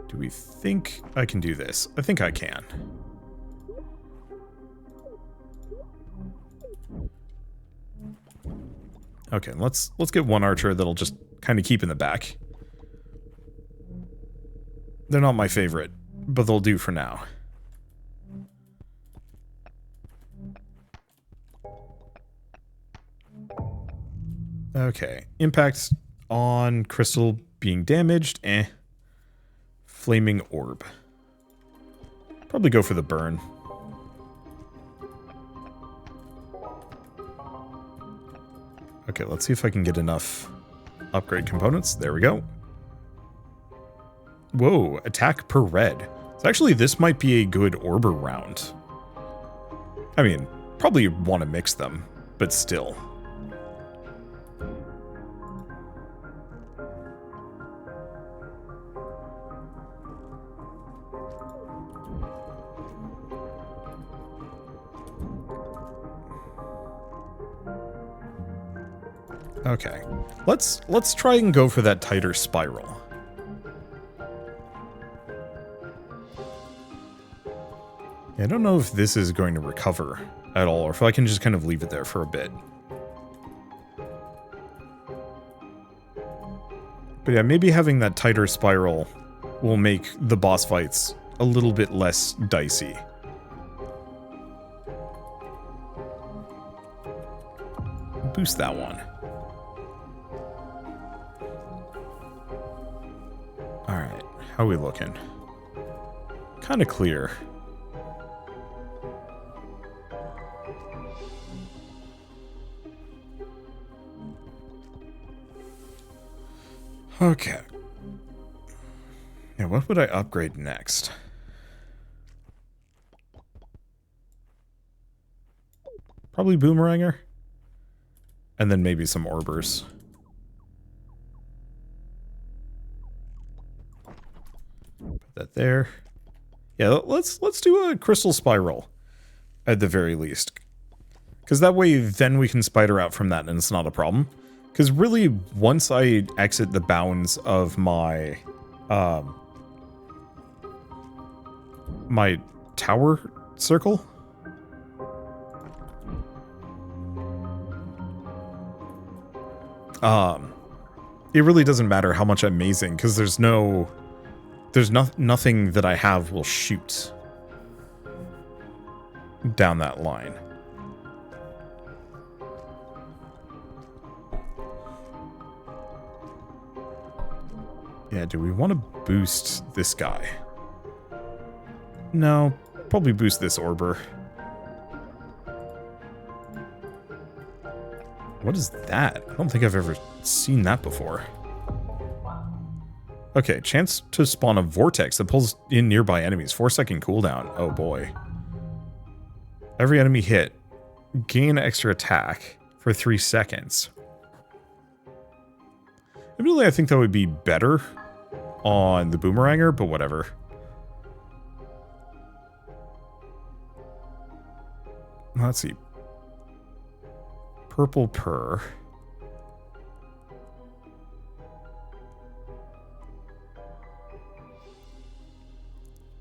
Do we think I can do this? I think I can. Okay, let's get one archer that'll just kind of keep in the back. They're not my favorite, but they'll do for now. Okay. Impact on crystal being damaged. Flaming orb. Probably go for the burn. Okay, let's see if I can get enough upgrade components. There we go. Whoa, attack per red. So actually, this might be a good Orber round. I mean, probably want to mix them, but still. Okay, let's try and go for that tighter spiral. I don't know if this is going to recover at all, or if I can just kind of leave it there for a bit. But yeah, maybe having that tighter spiral will make the boss fights a little bit less dicey. Boost that one. Alright, how are we looking? Kind of clear. Okay. Yeah, what would I upgrade next? Probably Boomeranger. And then maybe some Orbers. Put that there. Yeah, let's do a Crystal Spiral. At the very least. Because that way, then we can spider out from that and it's not a problem. Because really, once I exit the bounds of my, my tower circle, it really doesn't matter how much I'm mazing, because there's nothing that I have will shoot down that line. Yeah, do we want to boost this guy? No, probably boost this Orber. What is that? I don't think I've ever seen that before. Okay, chance to spawn a vortex that pulls in nearby enemies. 4-second cooldown. Oh boy. Every enemy hit, gain extra attack for 3 seconds. Admittedly, I think that would be better on the Boomeranger, but whatever. Let's see. Purple Purr.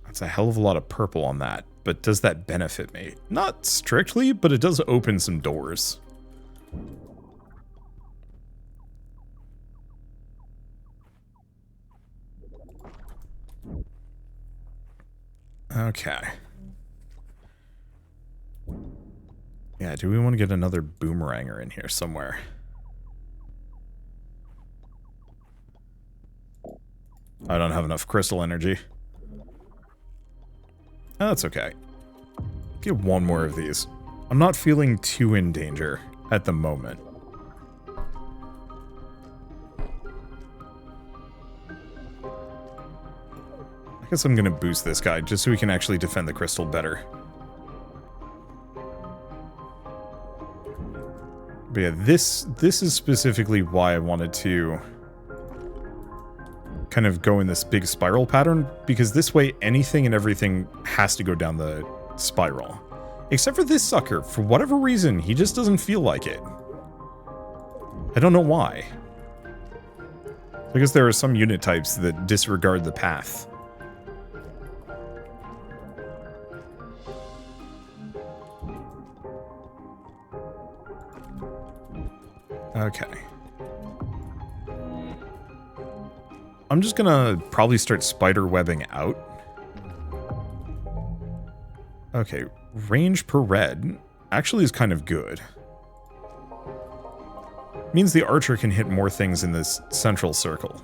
That's a hell of a lot of purple on that, but does that benefit me? Not strictly, but it does open some doors. Okay. Yeah, do we want to get another Boomeranger in here somewhere? I don't have enough crystal energy. Oh, that's okay. Get one more of these. I'm not feeling too in danger at the moment. I guess I'm going to boost this guy just so we can actually defend the crystal better. But yeah, this is specifically why I wanted to kind of go in this big spiral pattern, because this way anything and everything has to go down the spiral. Except for this sucker. For whatever reason, he just doesn't feel like it. I don't know why. I guess there are some unit types that disregard the path. Okay. I'm just gonna probably start spider webbing out. Okay, range per red actually is kind of good. Means the archer can hit more things in this central circle.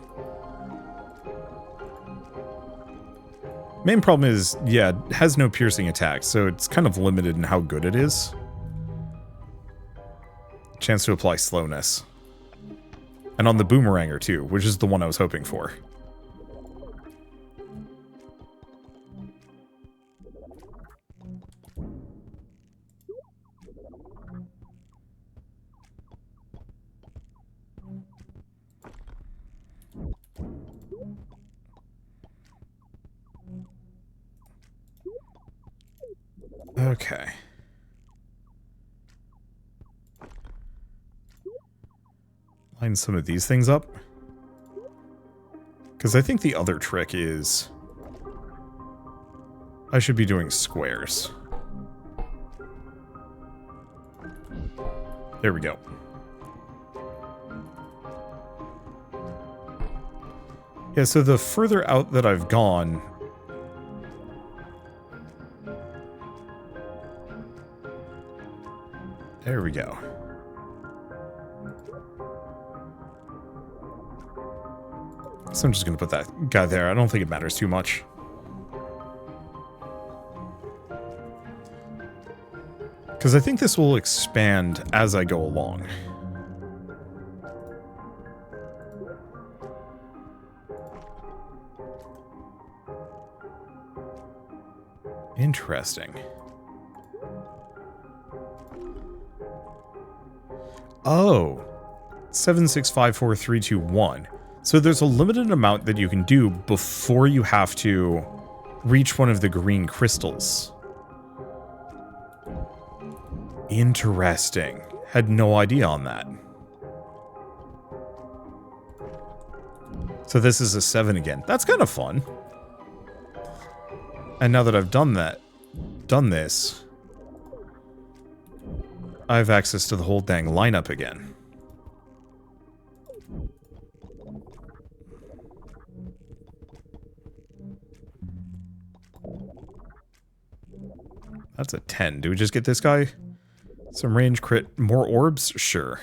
Main problem is, yeah, it has no piercing attacks, so it's kind of limited in how good it is. Chance to apply slowness. And on the boomeranger too, which is the one I was hoping for. Okay. Line some of these things up. Because I think the other trick is I should be doing squares. There we go. Yeah, so the further out that I've gone, there we go. So I'm just going to put that guy there. I don't think it matters too much. Because I think this will expand as I go along. Interesting. Oh. 7654321. So there's a limited amount that you can do before you have to reach one of the green crystals. Interesting. Had no idea on that. So this is a 7 again. That's kind of fun. And now that I've done this, I have access to the whole dang lineup again. That's a 10. Do we just get this guy? Some range crit. More orbs? Sure.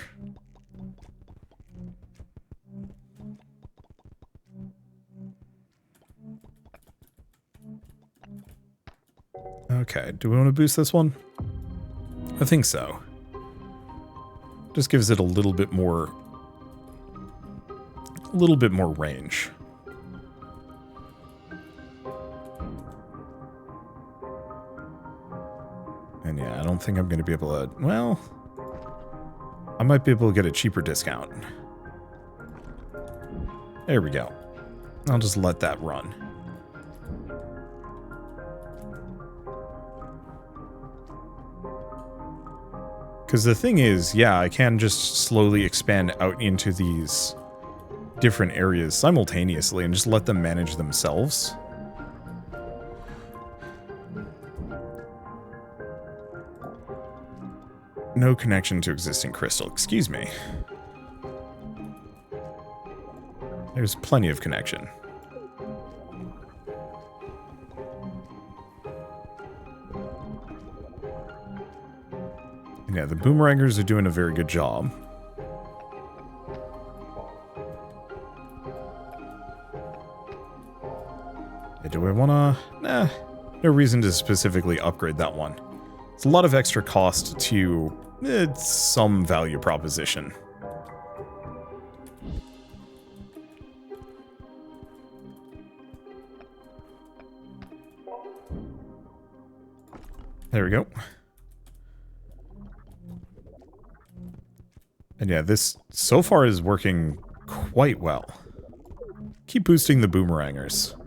Okay, do we want to boost this one? I think so. Just gives it a little bit more range. And yeah, I don't think I'm going to be able to... Well, I might be able to get a cheaper discount. There we go. I'll just let that run. Because the thing is, yeah, I can just slowly expand out into these different areas simultaneously and just let them manage themselves. No connection to existing crystal. Excuse me. There's plenty of connection. Yeah, the boomerangers are doing a very good job. Yeah, do I wanna... Nah, no reason to specifically upgrade that one. It's a lot of extra cost to some value proposition. There we go. And yeah, this so far is working quite well. Keep boosting the boomerangers.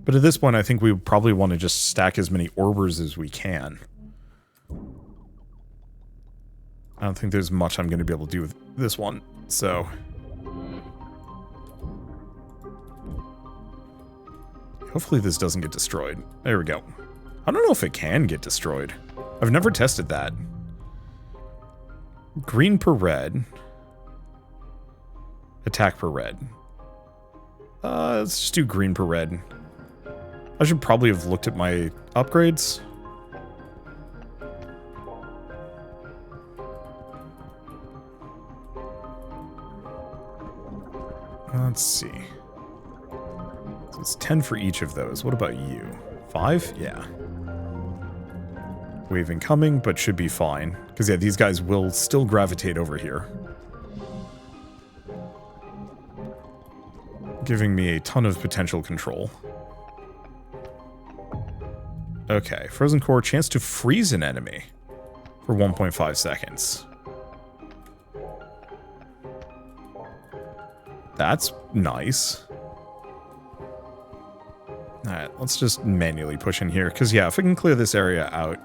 But at this point, I think we probably want to just stack as many orbers as we can. I don't think there's much I'm going to be able to do with this one, so... Hopefully this doesn't get destroyed. There we go. I don't know if it can get destroyed. I've never tested that. Green per red. Attack per red. Let's just do green per red. I should probably have looked at my upgrades. Let's see. So it's 10 for each of those. What about you? 5? Yeah. Wave incoming, but should be fine. Because, yeah, these guys will still gravitate over here. Giving me a ton of potential control. Okay, Frozen Core, chance to freeze an enemy for 1.5 seconds. That's nice. Alright, let's just manually push in here, because yeah, if we can clear this area out,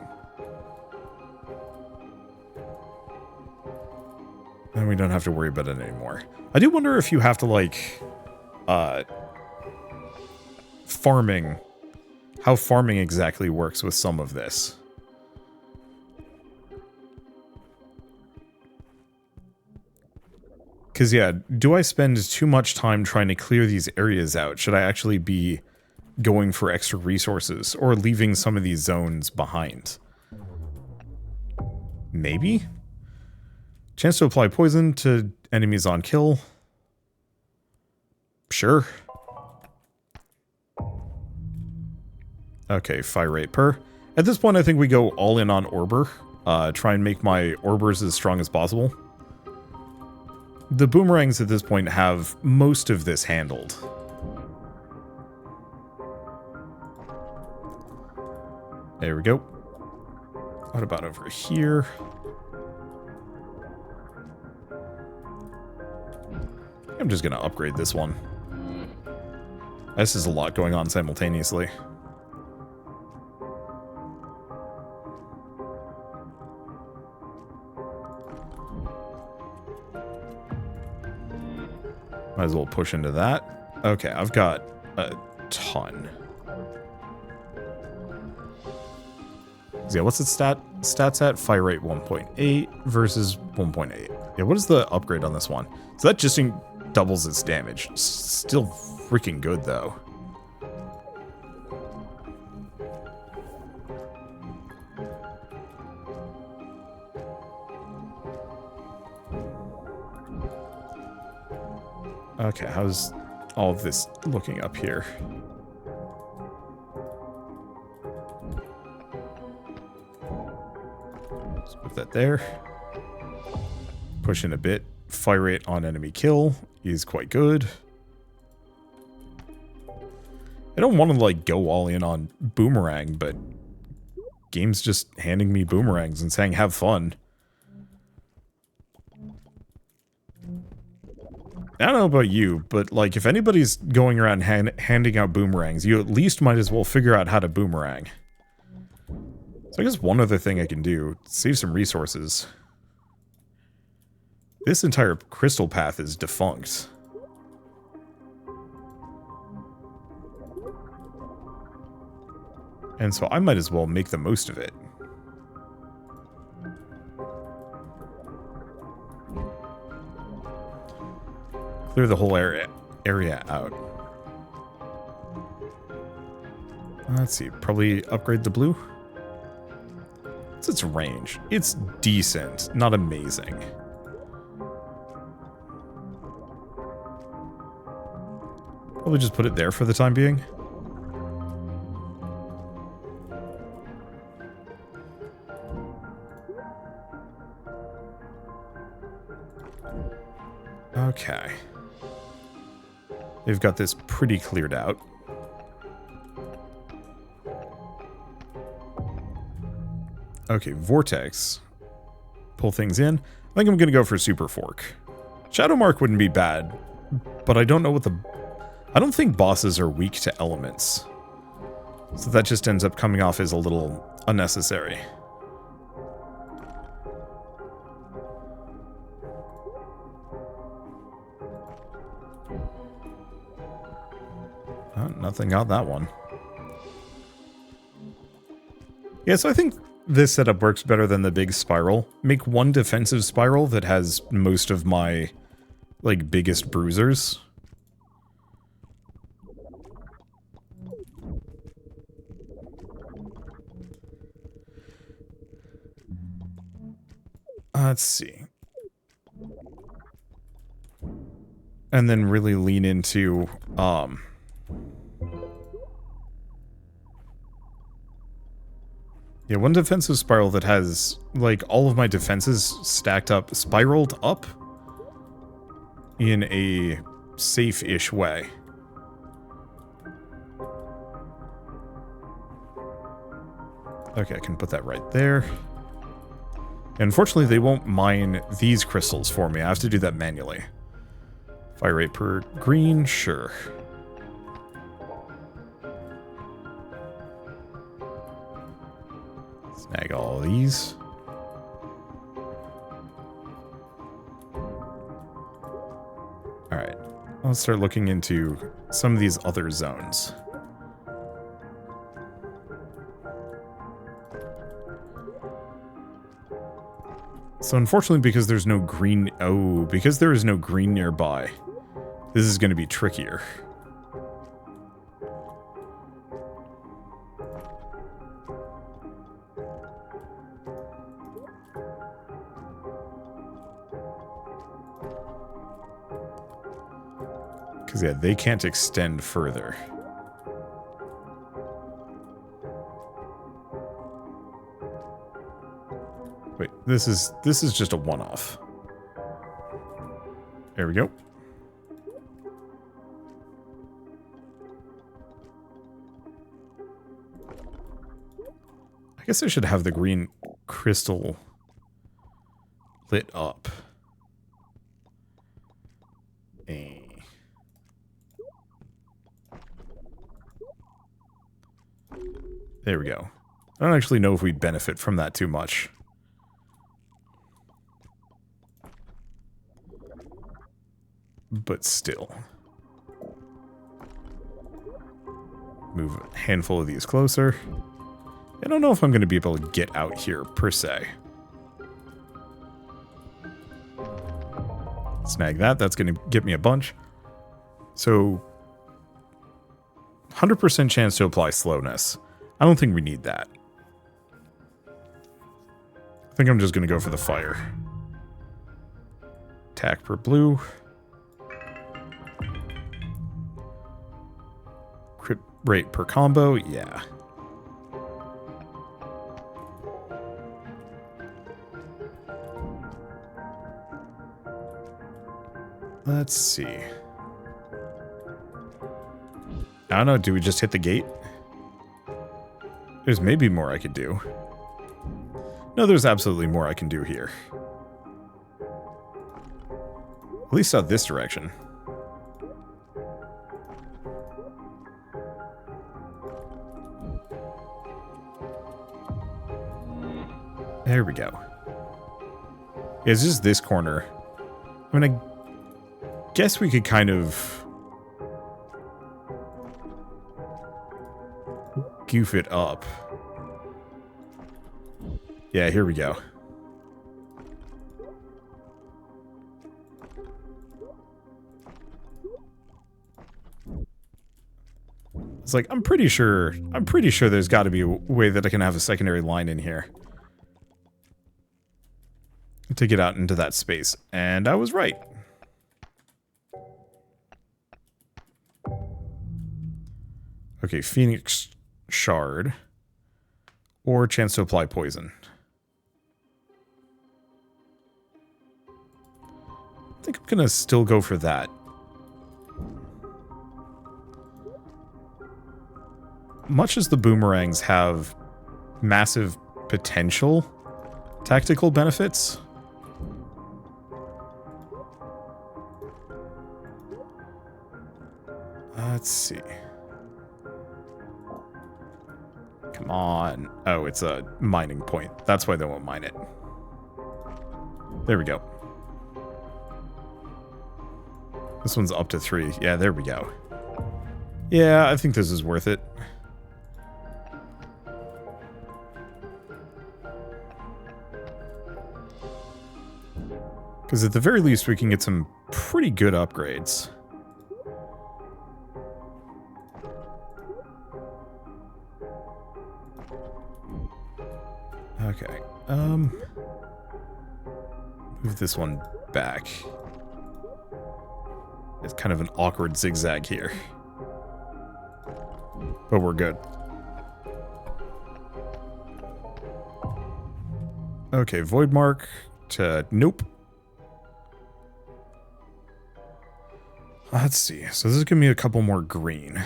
then we don't have to worry about it anymore. I do wonder if you have to, like, how farming exactly works with some of this. Because, yeah, do I spend too much time trying to clear these areas out? Should I actually be going for extra resources or leaving some of these zones behind? Maybe? Chance to apply poison to enemies on kill. Sure. Okay, fire rate per. At this point, I think we go all in on Orber. Try and make my Orbers as strong as possible. The boomerangs at this point have most of this handled. There we go. What about over here? I'm just going to upgrade this one. This is a lot going on simultaneously. Might as well push into that. Okay, I've got a ton. So yeah, what's its stats at? Fire rate 1.8 versus 1.8. Yeah, what is the upgrade on this one? So that just doubles its damage. Still freaking good, though. Okay, how's all of this looking up here? Let's put that there. Push in a bit. Fire rate on enemy kill is quite good. I don't want to, like, go all in on boomerang, but game's just handing me boomerangs and saying have fun. I don't know about you, but, like, if anybody's going around handing out boomerangs, you at least might as well figure out how to boomerang. So I guess one other thing I can do, save some resources. This entire crystal path is defunct. And so I might as well make the most of it. Clear the whole area out. Let's see, probably upgrade the blue. What's its range? It's decent, not amazing. Probably just put it there for the time being. Okay. They've got this pretty cleared out. Okay, Vortex. Pull things in. I think I'm going to go for Super Fork. Shadow Mark wouldn't be bad, but I don't know what the... I don't think bosses are weak to elements. So that just ends up coming off as a little unnecessary. Nothing got that one. Yeah, so I think this setup works better than the big spiral. Make one defensive spiral that has most of my, like, biggest bruisers. Let's see. And then really lean into, yeah, one defensive spiral that has, like, all of my defenses stacked up, spiraled up in a safe-ish way. Okay, I can put that right there. Unfortunately, they won't mine these crystals for me. I have to do that manually. Fire rate per green, sure. Snag all of these. Alright, let's start looking into some of these other zones. So unfortunately, because there's no green... Oh, because there is no green nearby, this is going to be trickier. Because, yeah, they can't extend further. Wait, this is just a one-off. There we go. I guess I should have the green crystal lit up. There we go. I don't actually know if we'd benefit from that too much. But still. Move a handful of these closer. I don't know if I'm going to be able to get out here, per se. Snag that. That's going to get me a bunch. So, 100% chance to apply slowness. I don't think we need that. I think I'm just going to go for the fire. Attack per blue. Crit rate per combo, yeah. Let's see. I don't know, do we just hit the gate? There's maybe more I could do. No, there's absolutely more I can do here. At least out this direction. There we go. Yeah, it's just this corner. I mean, I guess we could kind of goof it up. Yeah, here we go. It's like, I'm pretty sure there's got to be a way that I can have a secondary line in here to get out into that space. And I was right. Okay, Phoenix Shard. Or chance to apply poison. I think I'm gonna still go for that. Much as the boomerangs have massive potential tactical benefits, let's see. Come on. Oh, it's a mining point. That's why they won't mine it. There we go. This one's up to 3. Yeah, there we go. Yeah, I think this is worth it. Because at the very least, we can get some pretty good upgrades. Okay, move this one back. It's kind of an awkward zigzag here. But we're good. Okay, void mark to nope. Let's see. So this is giving me a couple more green.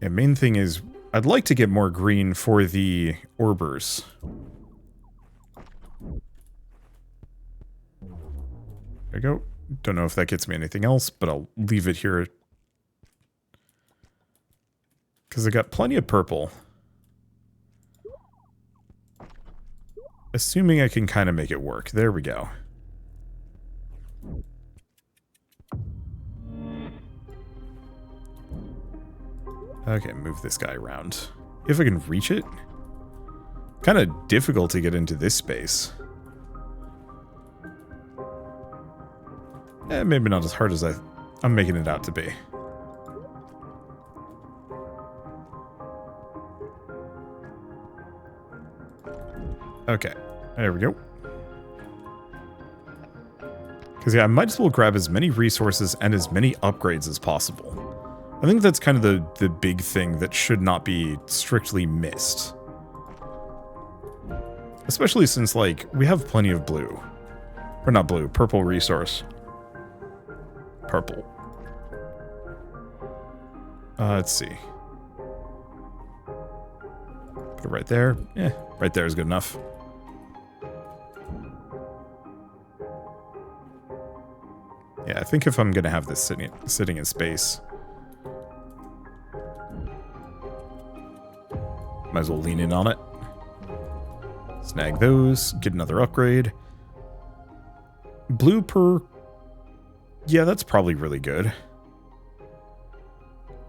Yeah, main thing is I'd like to get more green for the orbers. There we go. Don't know if that gets me anything else, but I'll leave it here. Because I got plenty of purple. Assuming I can kind of make it work. There we go. Okay, move this guy around. If I can reach it. Kind of difficult to get into this space. Maybe not as hard as I'm making it out to be. Okay, there we go. Because yeah, I might as well grab as many resources and as many upgrades as possible. I think that's kind of the big thing that should not be strictly missed. Especially since, like, we have plenty of blue. Or not blue, purple resource. Purple. Let's see. Put it right there. Yeah, right there is good enough. Yeah, I think if I'm gonna have this sitting in space, might as well lean in on it. Snag those, get another upgrade. Blue per... Yeah, that's probably really good.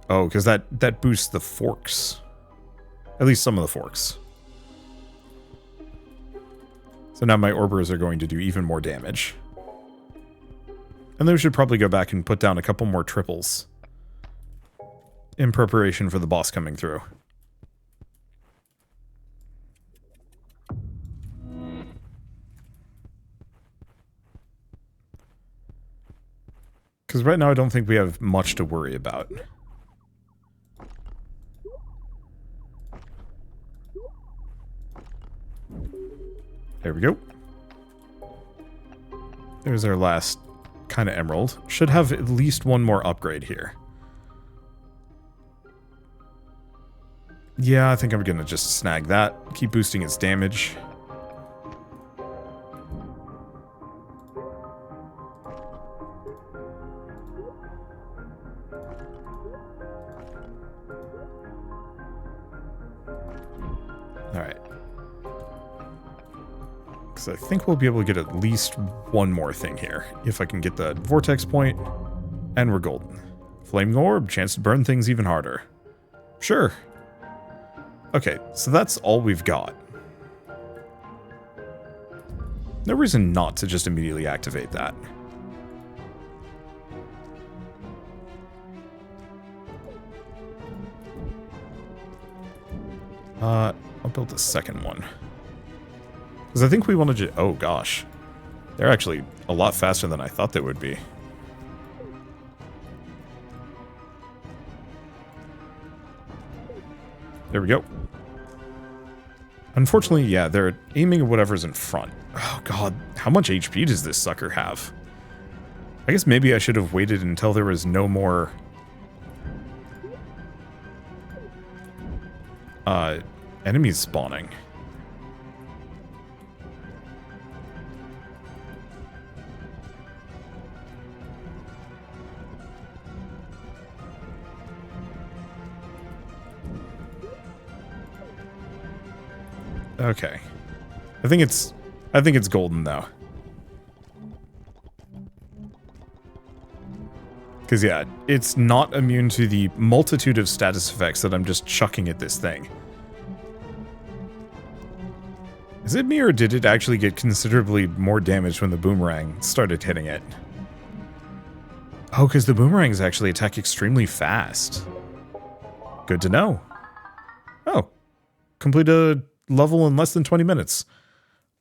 Oh, because that boosts the forks. At least some of the forks. So now my orbers are going to do even more damage. And then we should probably go back and put down a couple more triples. In preparation for the boss coming through. Because right now I don't think we have much to worry about. There we go. There's our last kind of emerald. Should have at least one more upgrade here. Yeah, I think I'm going to just snag that. Keep boosting its damage. Alright. Because I think we'll be able to get at least one more thing here. If I can get the vortex point. And we're golden. Flaming orb, chance to burn things even harder. Sure. Okay, so that's all we've got. No reason not to just immediately activate that. I'll build a second one. Because I think we wanted to... Oh, gosh. They're actually a lot faster than I thought they would be. There we go. Unfortunately, yeah, they're aiming at whatever's in front. Oh, God. How much HP does this sucker have? I guess maybe I should have waited until there was no more... enemies spawning. Okay. I think it's golden though. Because yeah, it's not immune to the multitude of status effects that I'm just chucking at this thing. Is it me, or did it actually get considerably more damage when the boomerang started hitting it? Oh, because the boomerangs actually attack extremely fast. Good to know. Oh. Complete a level in less than 20 minutes.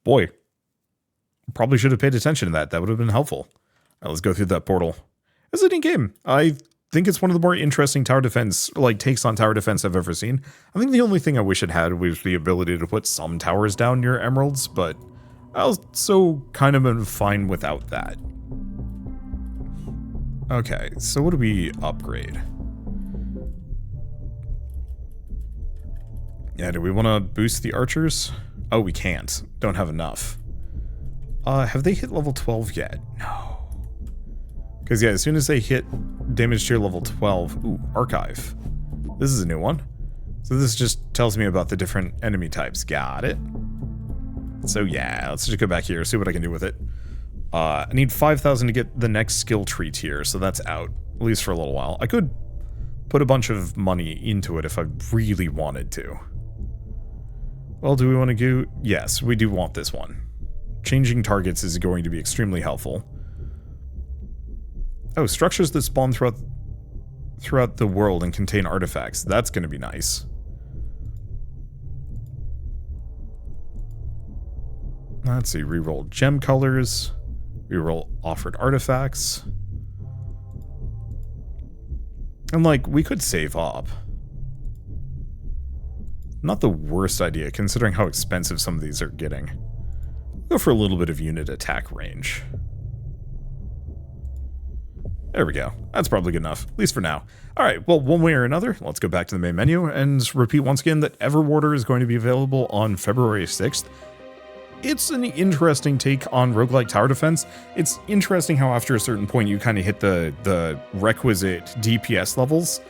Boy. Probably should have paid attention to that. That would have been helpful. Let's go through that portal. It's a neat game. I think it's one of the more interesting tower defense, like takes on tower defense I've ever seen. I think the only thing I wish it had was the ability to put some towers down near emeralds, but I also kind of am fine without that. Okay, so what do we upgrade? Yeah, do we want to boost the archers? Oh, we can't. Don't have enough. Have they hit level 12 yet? No. Because, yeah, as soon as they hit damage tier level 12... Ooh, archive. This is a new one. So this just tells me about the different enemy types. Got it. So, yeah, let's just go back here, see what I can do with it. I need 5,000 to get the next skill tree tier, so that's out. At least for a little while. I could put a bunch of money into it if I really wanted to. Well, do we want to go? Yes, we do want this one. Changing targets is going to be extremely helpful. Oh, structures that spawn throughout the world and contain artifacts. That's going to be nice. Let's see, reroll gem colors. Reroll offered artifacts. And, like, we could save up. Not the worst idea, considering how expensive some of these are getting. Go for a little bit of unit attack range. There we go. That's probably good enough, at least for now. Alright, well, one way or another, let's go back to the main menu and repeat once again that Everwarder is going to be available on February 6th. It's an interesting take on roguelike tower defense. It's interesting how after a certain point you kind of hit the requisite DPS levels,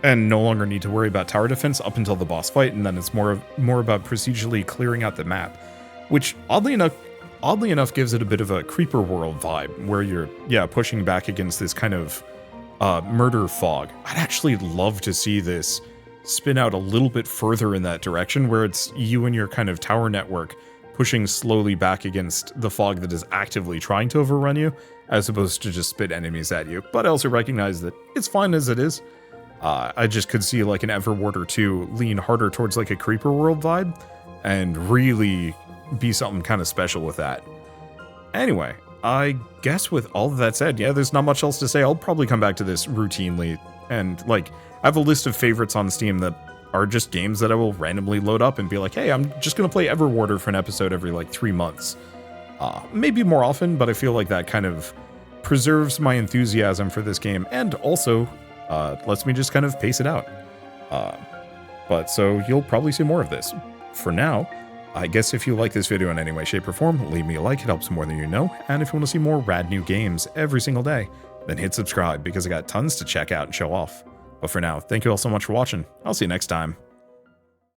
and no longer need to worry about tower defense up until the boss fight, and then it's more about procedurally clearing out the map, which oddly enough gives it a bit of a creeper world vibe, where you're pushing back against this kind of murder fog. I'd actually love to see this spin out a little bit further in that direction, where it's you and your kind of tower network pushing slowly back against the fog that is actively trying to overrun you, as opposed to just spit enemies at you. But I also recognize that it's fine as it is. I just could see like an Everwarder 2 lean harder towards like a creeper world vibe and really be something kind of special with that. Anyway, I guess with all of that said, yeah, there's not much else to say. I'll probably come back to this routinely, and like I have a list of favorites on Steam that are just games that I will randomly load up and be like, hey, I'm just gonna play Everwarder for an episode every like 3 months. Maybe more often, but I feel like that kind of preserves my enthusiasm for this game, and also lets me just kind of pace it out. But so you'll probably see more of this. For now, I guess if you like this video in any way, shape, or form, leave me a like, it helps more than you know, and if you want to see more rad new games every single day, then hit subscribe, because I got tons to check out and show off. But for now, thank you all so much for watching. I'll see you next time.